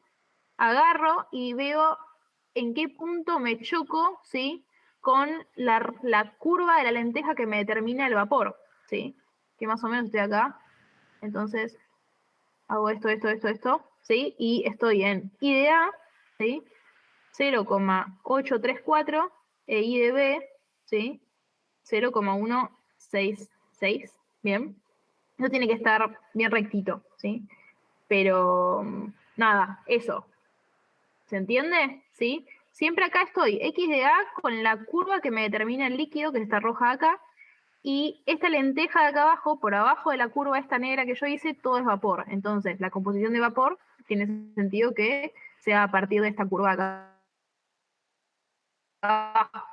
Agarro y veo en qué punto me choco, ¿sí? Con la curva de la lenteja que me determina el vapor, ¿sí? Que más o menos estoy acá. Entonces, hago esto, ¿sí? Y estoy en I de A, ¿sí? 0,834 e I de B, ¿sí? 0,166, ¿bien? Eso tiene que estar bien rectito, ¿sí? Pero nada, eso. ¿Se entiende? ¿Sí? Siempre acá estoy, x de A con la curva que me determina el líquido, que está roja acá, y esta lenteja de acá abajo, por abajo de la curva esta negra que yo hice, todo es vapor. Entonces, la composición de vapor tiene sentido que sea a partir de esta curva acá abajo.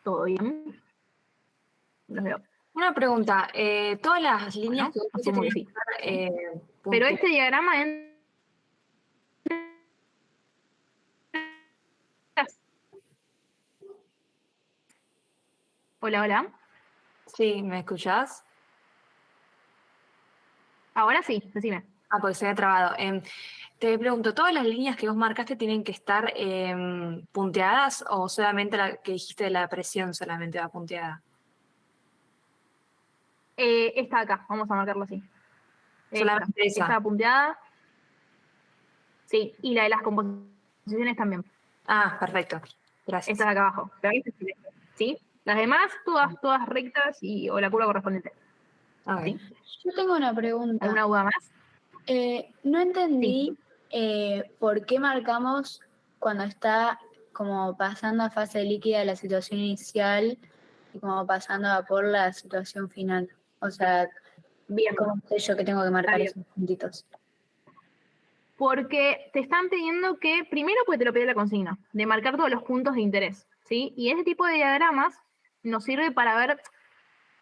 ¿Todo bien? Los veo. Una pregunta, todas las líneas Bueno, que vos pusiste asumo que tienen sí. que estar Pero punteadas. este diagrama Hola, hola. Sí, ¿me escuchás? Ahora sí, decime. Ah, porque se había trabado. Te pregunto, ¿todas las líneas que vos marcaste tienen que estar punteadas o solamente la que dijiste de la presión solamente va punteada? Esta acá, vamos a marcarlo así. Solamente esa. Esta punteada. Sí, y la de las composiciones también. Ah, perfecto. Gracias. Esta de acá abajo. Pero ahí se escribe, ¿sí? Las demás, todas rectas o la curva correspondiente. Ok. ¿Sí? Yo tengo una pregunta. ¿Alguna duda más? No entendí por qué marcamos cuando está como pasando a fase líquida la situación inicial y como pasando a por la situación final. O sea, Bien. ¿cómo sé yo que tengo que marcar bien. esos puntitos? Porque te están pidiendo que, primero porque te lo pide la consigna, de marcar todos los puntos de interés, ¿sí? Y ese tipo de diagramas nos sirve para ver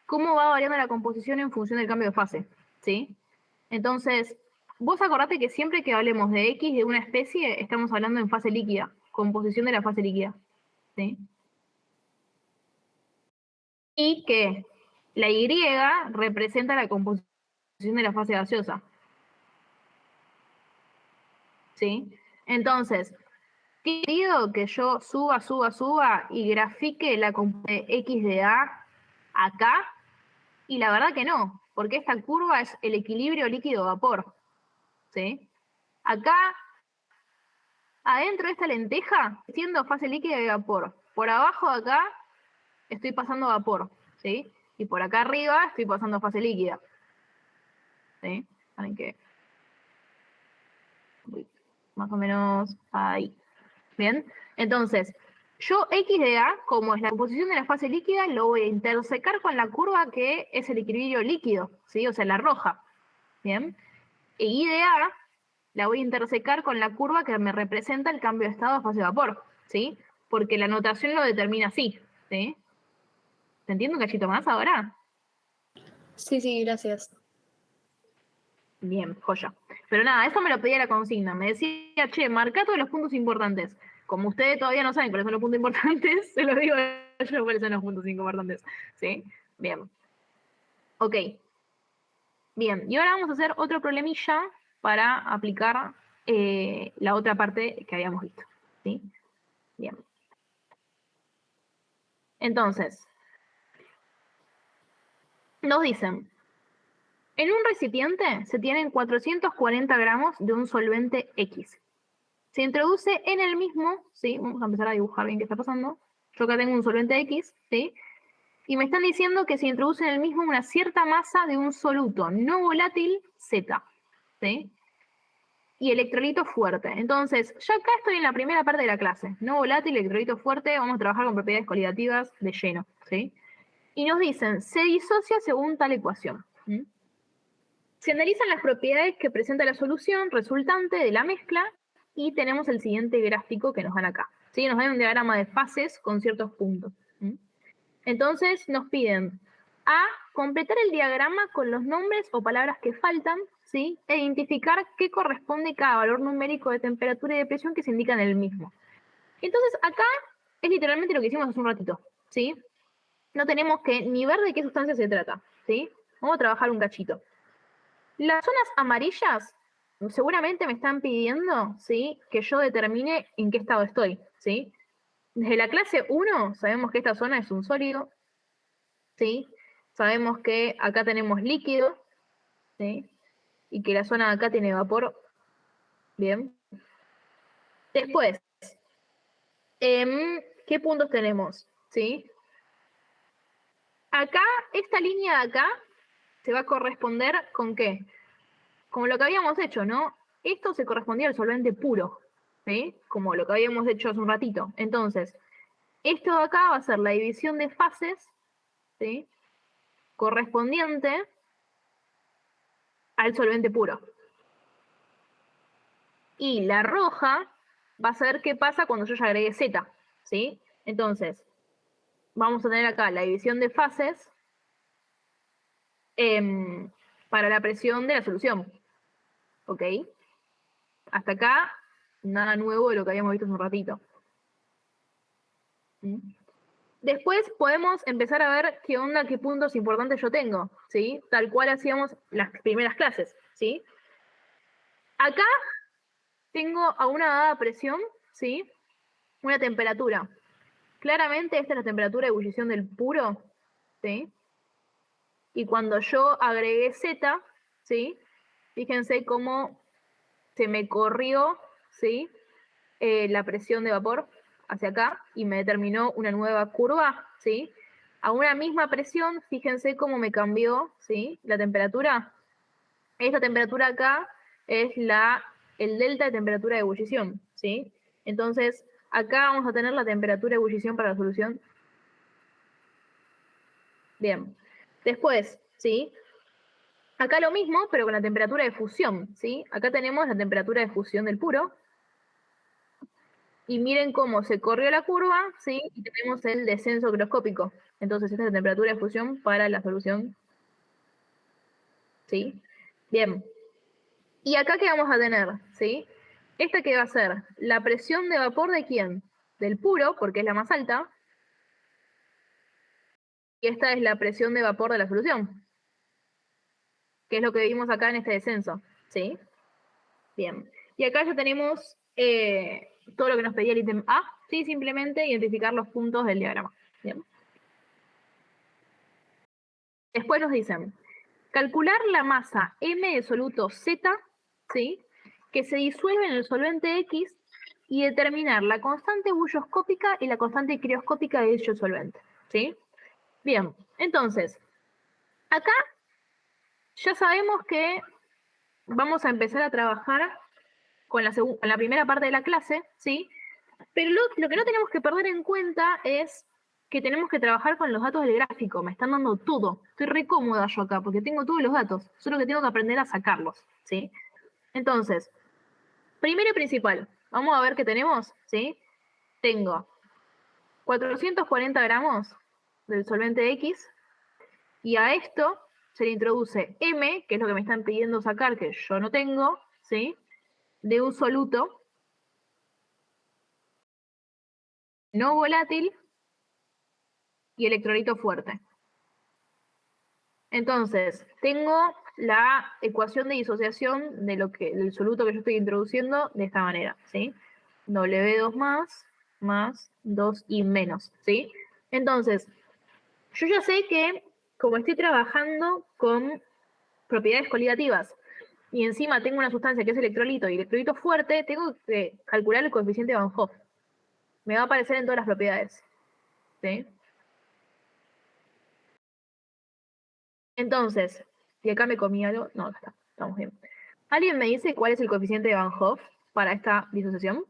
cómo va variando la composición en función del cambio de fase, ¿sí? Entonces, vos acordate que siempre que hablemos de X de una especie, estamos hablando en fase líquida, composición de la fase líquida, ¿sí? Y que la Y representa la composición de la fase gaseosa, ¿sí? Entonces, ¿qué digo? Que yo suba y grafique la X de A acá, y la verdad que no, porque esta curva es el equilibrio líquido-vapor, ¿sí? Acá, adentro de esta lenteja, siendo fase líquida y vapor. Por abajo de acá, estoy pasando vapor, ¿sí? Y por acá arriba, estoy pasando fase líquida, ¿sí? Saben que más o menos ahí. Bien, entonces, yo X de A, como es la composición de la fase líquida, lo voy a intersecar con la curva que es el equilibrio líquido, ¿sí? O sea, la roja. Bien, e Y de A la voy a intersecar con la curva que me representa el cambio de estado a fase vapor, ¿sí? Porque la notación lo determina así, ¿sí? ¿Te entiendo un cachito más ahora? Sí, sí, gracias. Bien, joya. Pero nada, eso me lo pedía la consigna. Me decía, che, marca todos los puntos importantes. Como ustedes todavía no saben cuáles son los puntos importantes, se los digo yo cuáles son los puntos importantes. ¿Sí? Bien. Ok. Bien, y ahora vamos a hacer otro problemilla para aplicar la otra parte que habíamos visto. ¿Sí? Bien. Entonces, nos dicen, en un recipiente se tienen 440 gramos de un solvente X. Se introduce en el mismo, ¿sí? Vamos a empezar a dibujar bien qué está pasando. Yo acá tengo un solvente X, ¿sí? Y me están diciendo que se introduce en el mismo una cierta masa de un soluto no volátil Z, ¿sí? Y electrolito fuerte. Entonces, ya acá estoy en la primera parte de la clase. No volátil, electrolito fuerte, vamos a trabajar con propiedades coligativas de lleno, ¿sí? Y nos dicen, se disocia según tal ecuación. ¿Mm? Se analizan las propiedades que presenta la solución resultante de la mezcla y tenemos el siguiente gráfico que nos dan acá. ¿Sí? Nos dan un diagrama de fases con ciertos puntos. ¿Mm? Entonces nos piden a completar el diagrama con los nombres o palabras que faltan, ¿sí? E identificar qué corresponde cada valor numérico de temperatura y de presión que se indica en el mismo. Entonces acá es literalmente lo que hicimos hace un ratito, ¿sí? No tenemos que ni ver de qué sustancia se trata, ¿sí? Vamos a trabajar un cachito. Las zonas amarillas seguramente me están pidiendo, ¿sí? Que yo determine en qué estado estoy, ¿sí? Desde la clase 1 sabemos que esta zona es un sólido, ¿sí? Sabemos que acá tenemos líquido, ¿sí? Y que la zona de acá tiene vapor. Bien. Después, ¿qué puntos tenemos? ¿Sí? acá, esta línea de acá, se va a corresponder con ¿qué? Como lo que habíamos hecho, ¿no? Esto se correspondía al solvente puro, ¿sí? Como lo que habíamos hecho hace un ratito. Entonces, esto de acá va a ser la división de fases, ¿sí? Correspondiente al solvente puro. Y la roja va a ser qué pasa cuando yo ya agregué Z, ¿sí? Entonces, vamos a tener acá la división de fases para la presión de la solución. ¿Ok? Hasta acá, nada nuevo de lo que habíamos visto hace un ratito. ¿Mm? Después podemos empezar a ver qué onda, qué puntos importantes yo tengo, ¿sí? Tal cual hacíamos las primeras clases, ¿sí? Acá tengo a una dada presión, ¿sí? Una temperatura. Claramente esta es la temperatura de ebullición del puro, ¿sí? Y cuando yo agregué Z, ¿sí? Fíjense cómo se me corrió, ¿sí? La presión de vapor hacia acá y me determinó una nueva curva, ¿sí? A una misma presión, fíjense cómo me cambió, ¿sí? La temperatura. Esta temperatura acá es el delta de temperatura de ebullición, ¿sí? Entonces, acá vamos a tener la temperatura de ebullición para la solución. Bien. Después, ¿sí? Acá lo mismo, pero con la temperatura de fusión, ¿sí? Acá tenemos la temperatura de fusión del puro. Y miren cómo se corrió la curva, ¿sí? Y tenemos el descenso groscópico. Entonces, esta es la temperatura de fusión para la solución. ¿Sí? Bien. ¿Y acá qué vamos a tener? ¿Sí? Esta que va a ser la presión de vapor de quién? Del puro, porque es la más alta. Y esta es la presión de vapor de la solución, que es lo que vimos acá en este descenso. ¿Sí? Bien. Y acá ya tenemos todo lo que nos pedía el ítem A, ¿sí? Simplemente identificar los puntos del diagrama. Bien. Después nos dicen, calcular la masa M de soluto Z, ¿sí? Que se disuelve en el solvente X y determinar la constante bulloscópica y la constante crioscópica de dicho solvente, ¿sí? Bien, entonces, acá ya sabemos que vamos a empezar a trabajar con la primera parte de la clase, ¿sí? Pero lo que no tenemos que perder en cuenta es que tenemos que trabajar con los datos del gráfico. Me están dando todo. Estoy re cómoda yo acá porque tengo todos los datos. Solo que tengo que aprender a sacarlos, ¿sí? Entonces, primero y principal, vamos a ver qué tenemos, ¿sí? Tengo 440 gramos del solvente X y a esto se le introduce M, que es lo que me están pidiendo sacar, que yo no tengo, ¿sí? De un soluto no volátil y electrolito fuerte. Entonces, tengo la ecuación de disociación del soluto que yo estoy introduciendo de esta manera, ¿sí? W2 más 2 y menos, ¿sí? Entonces, yo ya sé que como estoy trabajando con propiedades coligativas y encima tengo una sustancia que es electrolito y electrolito fuerte, tengo que calcular el coeficiente de Van Hoff. Me va a aparecer en todas las propiedades, ¿sí? Entonces, y acá me comí algo. No, acá está, estamos bien. ¿Alguien me dice cuál es el coeficiente de Van Hoff para esta disociación?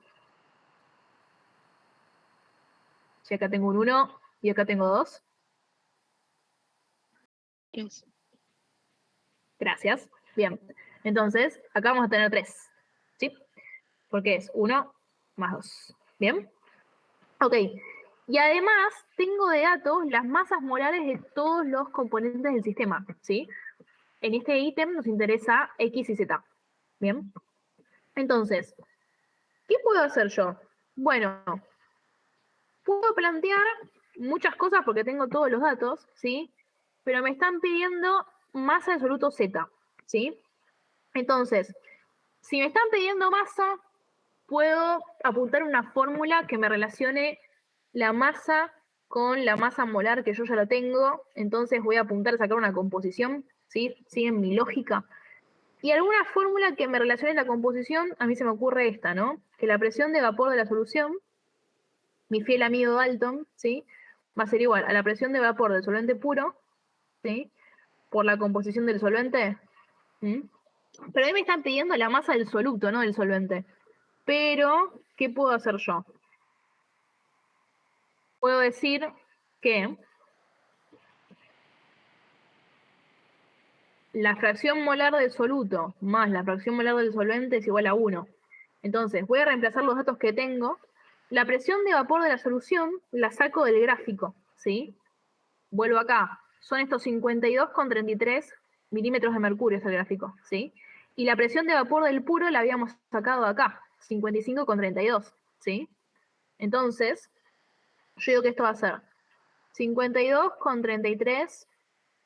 Si acá tengo un 1 y acá tengo 2. Gracias. Bien. Entonces, acá vamos a tener 3. ¿Sí? Porque es 1 más 2. ¿Bien? Ok. Y además, tengo de datos las masas molares de todos los componentes del sistema. ¿Sí? En este ítem nos interesa X y Z. ¿Bien? Entonces, ¿qué puedo hacer yo? Bueno, puedo plantear muchas cosas porque tengo todos los datos, ¿sí? Pero me están pidiendo masa de soluto Z, ¿sí? Entonces, si me están pidiendo masa, puedo apuntar una fórmula que me relacione la masa con la masa molar que yo ya la tengo. Entonces voy a apuntar a sacar una composición, ¿sí? Siguen mi lógica. Y alguna fórmula que me relacione la composición, a mí se me ocurre esta, ¿no? Que la presión de vapor de la solución, mi fiel amigo Dalton, ¿sí? va a ser igual a la presión de vapor del solvente puro, ¿sí? Por la composición del solvente. ¿Sí? Pero ahí me están pidiendo la masa del soluto, no del solvente. Pero, ¿qué puedo hacer yo? Puedo decir que la fracción molar del soluto más la fracción molar del solvente es igual a 1. Entonces, voy a reemplazar los datos que tengo. La presión de vapor de la solución la saco del gráfico, ¿sí? Vuelvo acá. Son estos 52,33 milímetros de mercurio, es el gráfico, ¿sí? Y la presión de vapor del puro la habíamos sacado de acá, 55,32, ¿sí? Entonces, yo digo que esto va a ser 52,33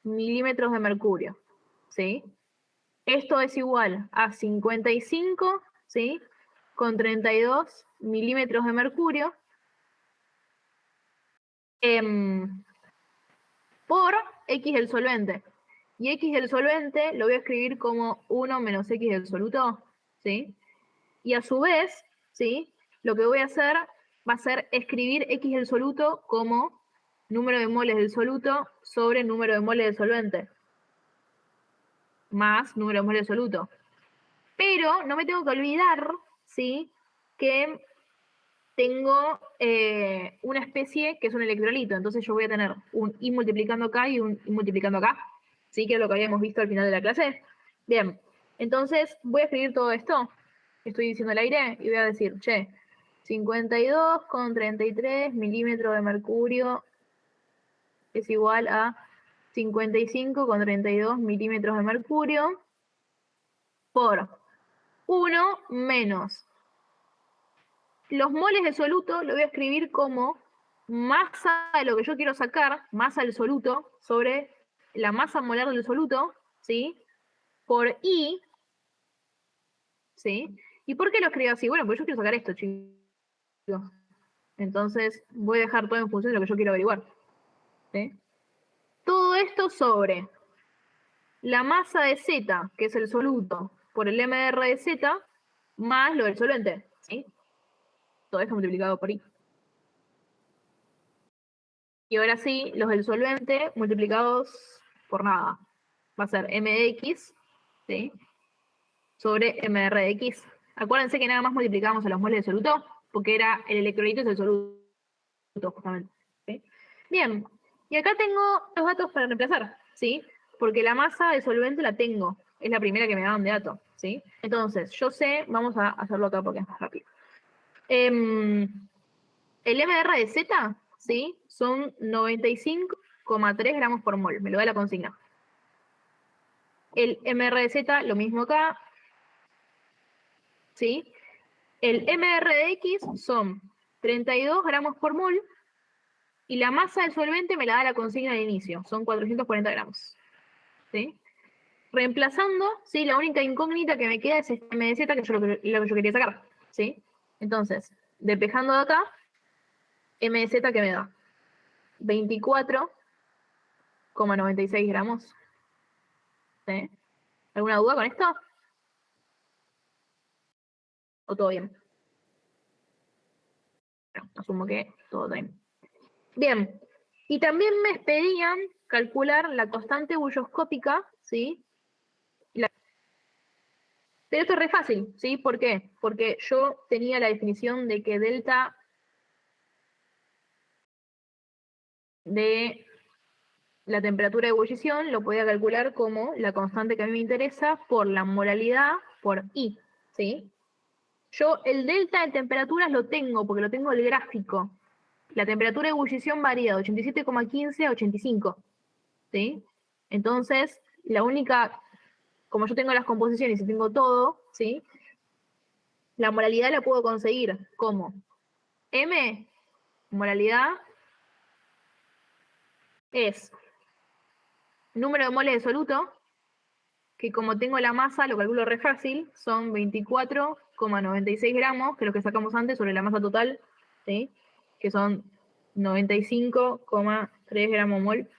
milímetros de mercurio, ¿sí? Esto es igual a 55, ¿sí? Con 32 milímetros de mercurio por X del solvente. Y X del solvente lo voy a escribir como 1 menos X del soluto, ¿sí? Y a su vez, ¿sí? Lo que voy a hacer va a ser escribir X del soluto como número de moles del soluto sobre número de moles del solvente, más número de moles del soluto. Pero no me tengo que olvidar, ¿sí? Que tengo una especie que es un electrolito. Entonces yo voy a tener un I multiplicando acá y un I multiplicando acá. ¿Sí? Que es lo que habíamos visto al final de la clase. Bien, entonces voy a escribir todo esto. Estoy diciendo al aire y voy a decir, che, 52,33 milímetros de mercurio es igual a 55,32 milímetros de mercurio por 1 menos los moles de soluto. Lo voy a escribir como masa de lo que yo quiero sacar, masa del soluto, sobre la masa molar del soluto, ¿sí? Por I, ¿sí? ¿Y por qué lo escribo así? Bueno, porque yo quiero sacar esto, chicos. Entonces voy a dejar todo en función de lo que yo quiero averiguar, ¿sí? Todo esto sobre la masa de Z, que es el soluto, por el MR de Z, más lo del solvente, ¿sí? Todo esto multiplicado por I. Y ahora sí, los del solvente multiplicados por nada. Va a ser M de X, ¿sí? Sobre MR de X. Acuérdense que nada más multiplicábamos a los moles de soluto, porque era el electrolito es el soluto, justamente. ¿Sí? Bien, y acá tengo los datos para reemplazar, ¿sí? Porque la masa de solvente la tengo, es la primera que me daban de dato, ¿sí? Entonces, yo sé, vamos a hacerlo acá porque es más rápido. El MR de Z, ¿sí? Son 95,3 gramos por mol, me lo da la consigna. El MR de Z, lo mismo acá, ¿sí? El MR de X son 32 gramos por mol y la masa del solvente me la da la consigna de inicio, son 440 gramos, ¿sí? Reemplazando, ¿sí? La única incógnita que me queda es este M de Z, que es lo que yo quería sacar, ¿sí? Entonces, despejando de acá, M de Z que me da 24,96 gramos. ¿Sí? ¿Alguna duda con esto? ¿O todo bien? Bueno, asumo que todo bien. Bien, y también me pedían calcular la constante bulloscópica, ¿sí? Pero esto es re fácil, ¿sí? ¿Por qué? Porque yo tenía la definición de que delta de la temperatura de ebullición lo podía calcular como la constante que a mí me interesa por la molalidad por I, ¿sí? Yo el delta de temperaturas lo tengo porque lo tengo el gráfico. La temperatura de ebullición varía de 87,15 a 85, ¿sí? Entonces, la única, como yo tengo las composiciones y tengo todo, ¿sí? La molalidad la puedo conseguir como M, molalidad, es número de moles de soluto, que como tengo la masa, lo calculo re fácil, son 24,96 gramos, que es lo que sacamos antes sobre la masa total, ¿sí? Que son 95,3 gramos mol.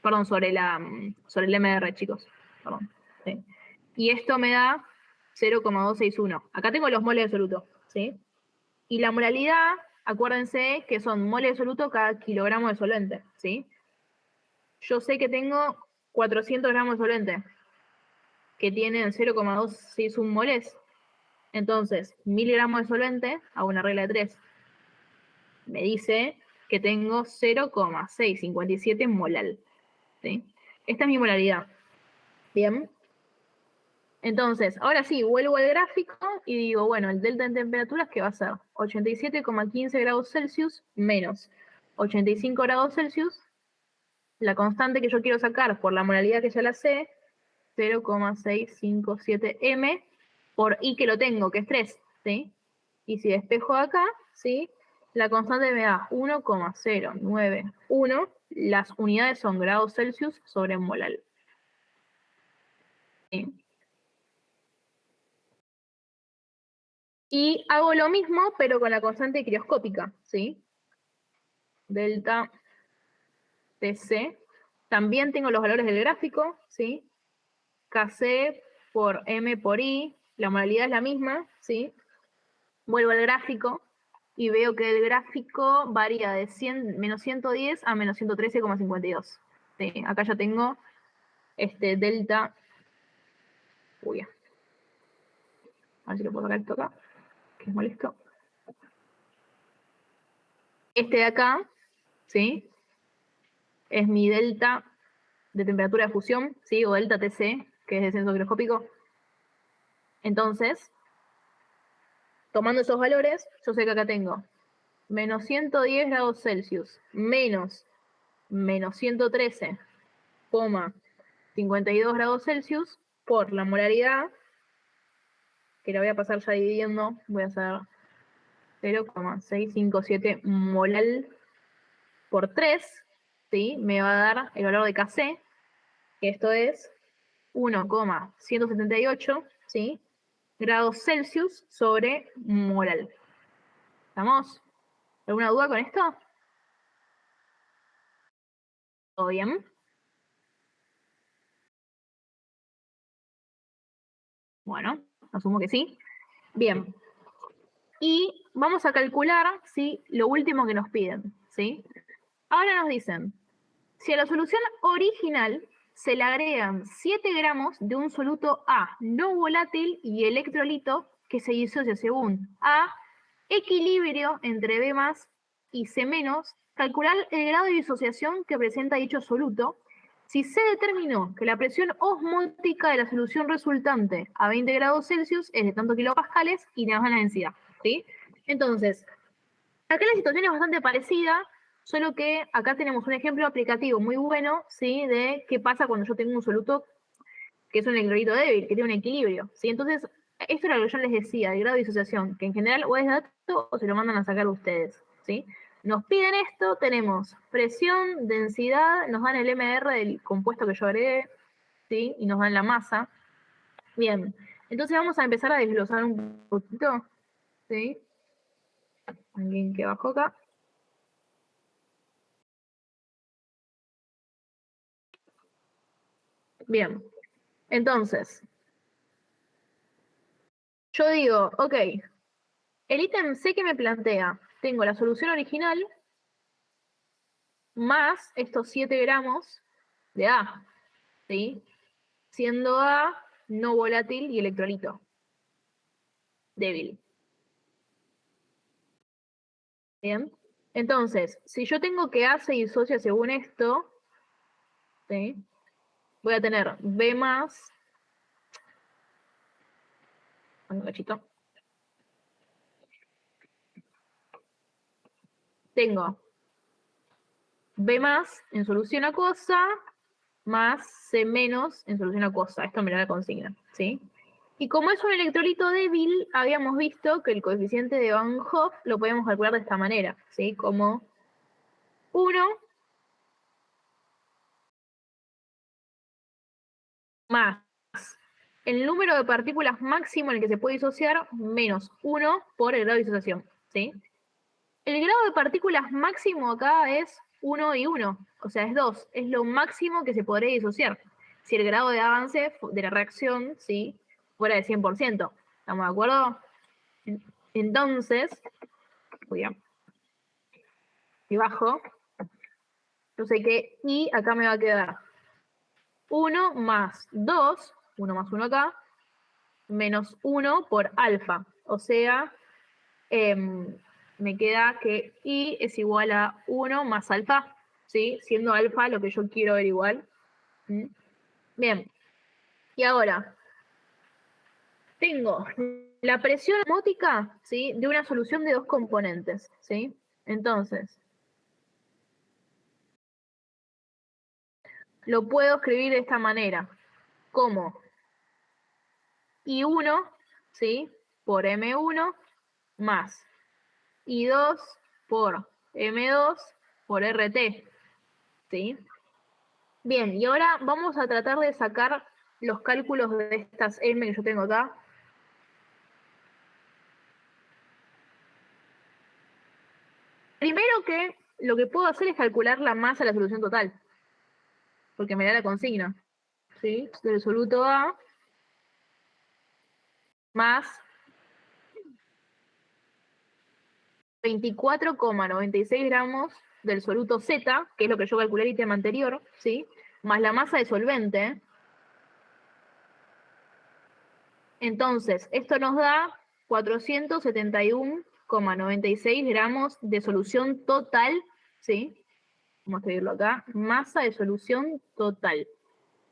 Perdón, sobre el MR, chicos. Perdón. ¿Sí? Y esto me da 0,261. Acá tengo los moles de soluto, ¿sí? Y la molalidad acuérdense que son moles de soluto cada kilogramo de solvente, ¿sí? Yo sé que tengo 400 gramos de solvente, que tienen 0,261 moles. Entonces, 1000 gramos de solvente, hago una regla de 3. Me dice que tengo 0,657 molal, ¿sí? Esta es mi molaridad. Bien. Entonces, ahora sí, vuelvo al gráfico y digo, bueno, el delta en temperaturas, ¿qué va a ser? 87,15 grados Celsius menos 85 grados Celsius. La constante que yo quiero sacar por la molaridad que ya la sé, 0,657 m por I que lo tengo, que es 3, ¿sí? Y si despejo acá, ¿sí? La constante me da 1,091. Las unidades son grados Celsius sobre molal. ¿Sí? Y hago lo mismo, pero con la constante crioscópica, ¿sí? Delta TC. También tengo los valores del gráfico, ¿sí? Kc por M por I, la modalidad es la misma, ¿sí? Vuelvo al gráfico y veo que el gráfico varía de menos 110 a menos 113,52. ¿Sí? Acá ya tengo delta. Uy, a ver si lo puedo sacar esto acá, que es molesto. Este de acá, ¿sí? Es mi delta de temperatura de fusión, ¿sí? O delta TC, que es descenso microscópico. Entonces, tomando esos valores, yo sé que acá tengo menos 110 grados Celsius, menos 113,52 grados Celsius por la molaridad, que la voy a pasar ya dividiendo, voy a hacer 0,657 molal por 3, ¿sí? Me va a dar el valor de Kc, que esto es 1,178, ¿sí? Grados Celsius sobre molal. ¿Estamos? ¿Alguna duda con esto? ¿Todo bien? Bueno, asumo que sí. Bien. Y vamos a calcular, ¿sí? Lo último que nos piden, ¿sí? Ahora nos dicen, si a la solución original se le agregan 7 gramos de un soluto A no volátil y electrolito que se disocia según A, equilibrio entre B más y C menos, calcular el grado de disociación que presenta dicho soluto. Si se determinó que la presión osmótica de la solución resultante a 20 grados Celsius es de tantos kilopascales y tenemos la densidad, ¿sí? Entonces, acá la situación es bastante parecida, solo que acá tenemos un ejemplo aplicativo muy bueno, ¿sí? De qué pasa cuando yo tengo un soluto que es un electrolito débil, que tiene un equilibrio, ¿sí? Entonces, esto era lo que yo les decía, el grado de disociación, que en general o es dato o se lo mandan a sacar ustedes, ¿sí? Nos piden esto, tenemos presión, densidad, nos dan el MR del compuesto que yo agregué, ¿sí? Y nos dan la masa. Bien, entonces vamos a empezar a desglosar un poquito, ¿sí? Alguien que bajó acá. Bien, entonces, yo digo, ok, el ítem C que me plantea, tengo la solución original más estos 7 gramos de A, ¿sí? Siendo A no volátil y electrolito débil. Bien, entonces, si yo tengo que A se disocia según esto, ¿sí? Voy a tener B más, un cachito. Tengo B más en solución acuosa más C menos en solución acuosa. Esto me lo da la consigna, ¿sí? Y como es un electrolito débil, habíamos visto que el coeficiente de Van Hoff lo podemos calcular de esta manera, ¿sí? Como 1 más el número de partículas máximo en el que se puede disociar menos 1 por el grado de disociación, ¿sí? El grado de partículas máximo acá es 1 y 1, o sea, es 2, es lo máximo que se podría disociar. Si el grado de avance de la reacción, ¿sí? Fuera de 100%, ¿estamos de acuerdo? Entonces, y bajo, yo sé que I acá me va a quedar 1 más 2, 1 más 1 acá, menos 1 por alfa. O sea, me queda que I es igual a 1 más alfa, ¿sí? Siendo alfa lo que yo quiero averiguar. ¿Mm? Bien. Y ahora, tengo la presión osmótica, ¿sí? De una solución de dos componentes, ¿sí? Entonces, lo puedo escribir de esta manera, como I1, ¿sí? Por M1 más I2 por M2 por RT, ¿sí? Bien, y ahora vamos a tratar de sacar los cálculos de estas M que yo tengo acá. Primero que lo que puedo hacer es calcular la masa de la solución total, porque me da la consigna, ¿sí? Del soluto A más 24,96 gramos del soluto Z, que es lo que yo calculé el ítem anterior, ¿sí? Más la masa de solvente. Entonces, esto nos da 471,96 gramos de solución total, ¿sí? Vamos a escribirlo acá, masa de solución total,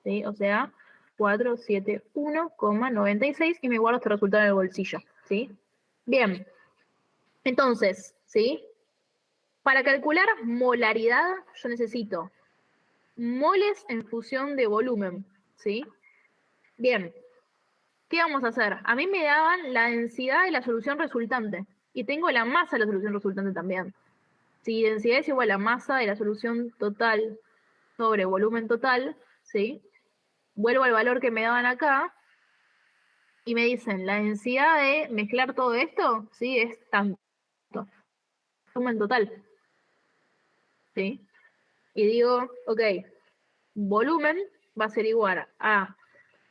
¿sí? O sea, 471,96 y me guardo este resultado en el bolsillo, ¿sí? Bien, entonces, ¿sí? Para calcular molaridad yo necesito moles en función de volumen, ¿sí? Bien, ¿qué vamos a hacer? A mí me daban la densidad de la solución resultante y tengo la masa de la solución resultante también. Si densidad es igual a masa de la solución total sobre volumen total, ¿sí? Vuelvo al valor que me daban acá y me dicen, la densidad de mezclar todo esto, ¿sí? Es tanto. Volumen total, ¿sí? Y digo, ok, volumen va a ser igual a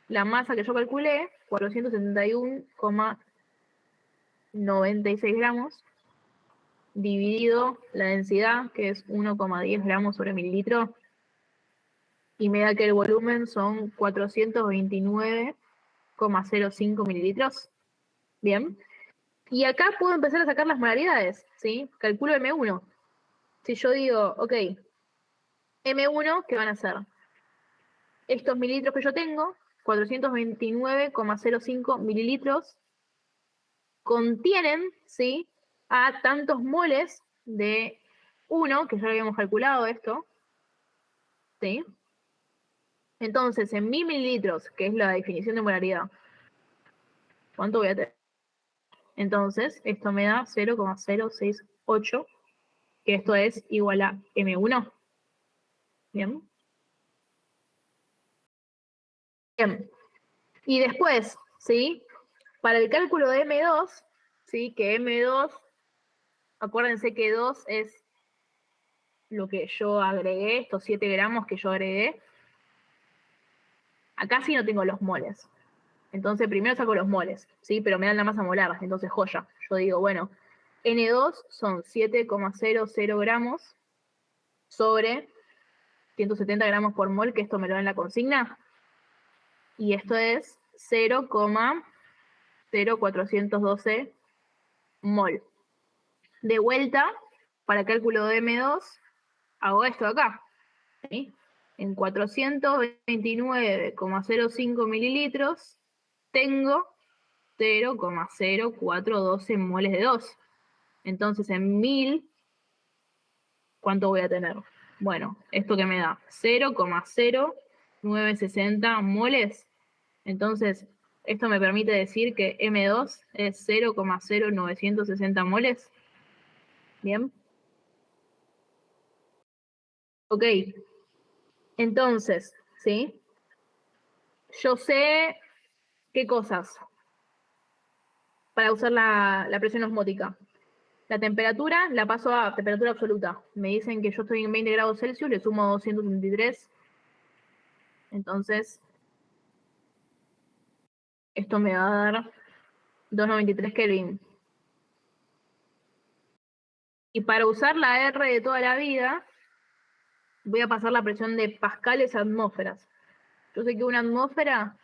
la masa que yo calculé, 471,96 gramos, dividido la densidad, que es 1,10 gramos sobre mililitro, y me da que el volumen son 429,05 mililitros. Bien. Y acá puedo empezar a sacar las molaridades, ¿sí? Calculo M1. Si yo digo, ok, M1, ¿qué van a ser? Estos mililitros que yo tengo, 429,05 mililitros, contienen, ¿sí? A tantos moles de 1, que ya lo habíamos calculado esto, ¿sí? Entonces, en 1000 mililitros, que es la definición de molaridad, ¿cuánto voy a tener? Entonces, esto me da 0,068, que esto es igual a M1. Bien. Bien. Y después, ¿sí? Para el cálculo de M2, ¿sí? Que M2, acuérdense que 2 es lo que yo agregué, estos 7 gramos que yo agregué. Acá sí no tengo los moles. Entonces primero saco los moles, ¿sí? Pero me dan la masa molar, entonces joya. Yo digo, bueno, N2 son 7,00 gramos sobre 170 gramos por mol, que esto me lo da en la consigna. Y esto es 0,0412 mol. De vuelta, para cálculo de M2, hago esto acá, ¿sí? En 429,05 mililitros tengo 0,0412 moles de 2. Entonces en 1000, ¿cuánto voy a tener? Bueno, esto que me da 0,0960 moles. Entonces, esto me permite decir que M2 es 0,0960 moles. Bien. Ok. Entonces, ¿sí? Yo sé qué cosas para usar la presión osmótica. La temperatura la paso a temperatura absoluta. Me dicen que yo estoy en 20 grados Celsius, le sumo 233. Entonces, esto me va a dar 293 Kelvin. Y para usar la R de toda la vida, voy a pasar la presión de pascales a atmósferas. Yo sé que una atmósfera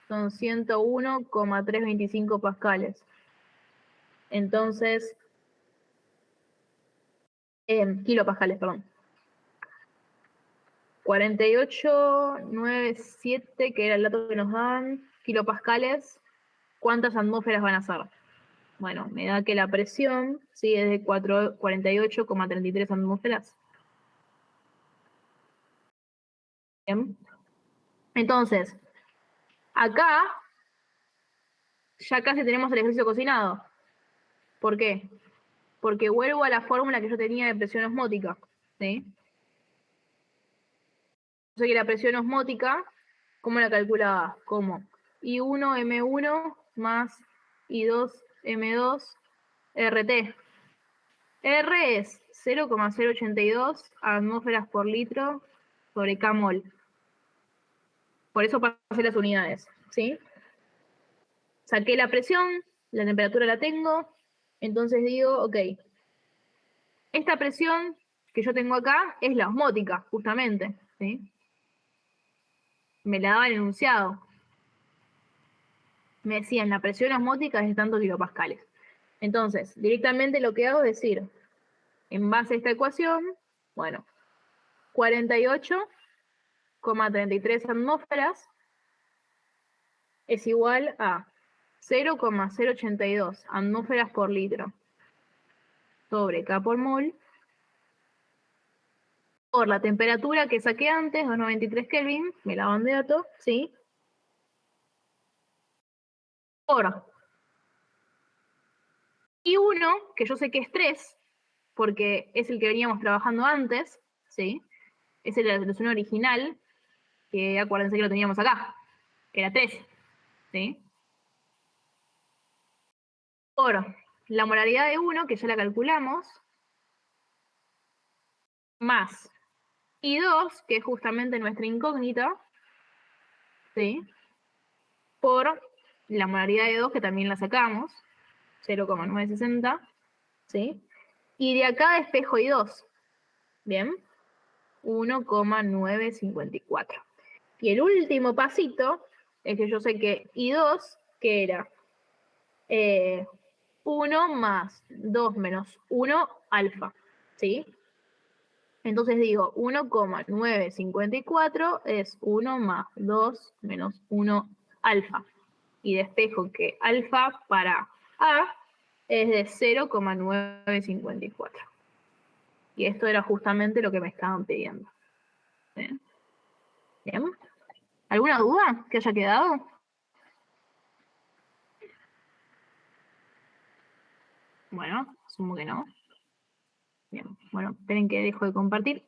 son 101,325 pascales. Entonces, kilopascales, perdón. 48,97, que era el dato que nos daban, kilopascales. ¿Cuántas atmósferas van a ser? Bueno, me da que la presión, sí, es de 48,33 atmósferas. Bien. Entonces, acá ya casi tenemos el ejercicio cocinado. ¿Por qué? Porque vuelvo a la fórmula que yo tenía de presión osmótica, ¿sí? Yo sé que la presión osmótica, ¿cómo la calculaba? Como I1M1 más I2M2 RT. R es 0,082 atmósferas por litro sobre K mol. Por eso pasé las unidades, ¿sí? Saqué la presión, la temperatura la tengo, entonces digo, ok, esta presión que yo tengo acá es la osmótica, justamente, ¿sí? Me la daba el enunciado. Me decían, la presión osmótica es de tantos kilopascales. Entonces, directamente lo que hago es decir, en base a esta ecuación, bueno, 48,33 atmósferas es igual a 0,082 atmósferas por litro sobre K por mol por la temperatura que saqué antes, 293 Kelvin, me la dan de dato, ¿sí? Por I1, que yo sé que es 3, porque es el que veníamos trabajando antes, ¿sí? Es la solución original, que acuérdense que lo teníamos acá, que era 3, ¿sí? Por la molaridad de 1, que ya la calculamos, más I2, que es justamente nuestra incógnita, ¿sí? Por la molaridad de 2, que también la sacamos, 0,960, ¿sí? Y de acá despejo I2, ¿bien? 1,954. Y el último pasito es que yo sé que I2, que era 1 más 2 menos 1 alfa, ¿sí? Entonces digo, 1,954 es 1 más 2 menos 1 alfa. Y despejo que alfa para A es de 0,954. Y esto era justamente lo que me estaban pidiendo. ¿Bien? ¿Bien? ¿Alguna duda que haya quedado? Bueno, asumo que no. Bien, bueno, esperen que dejo de compartir.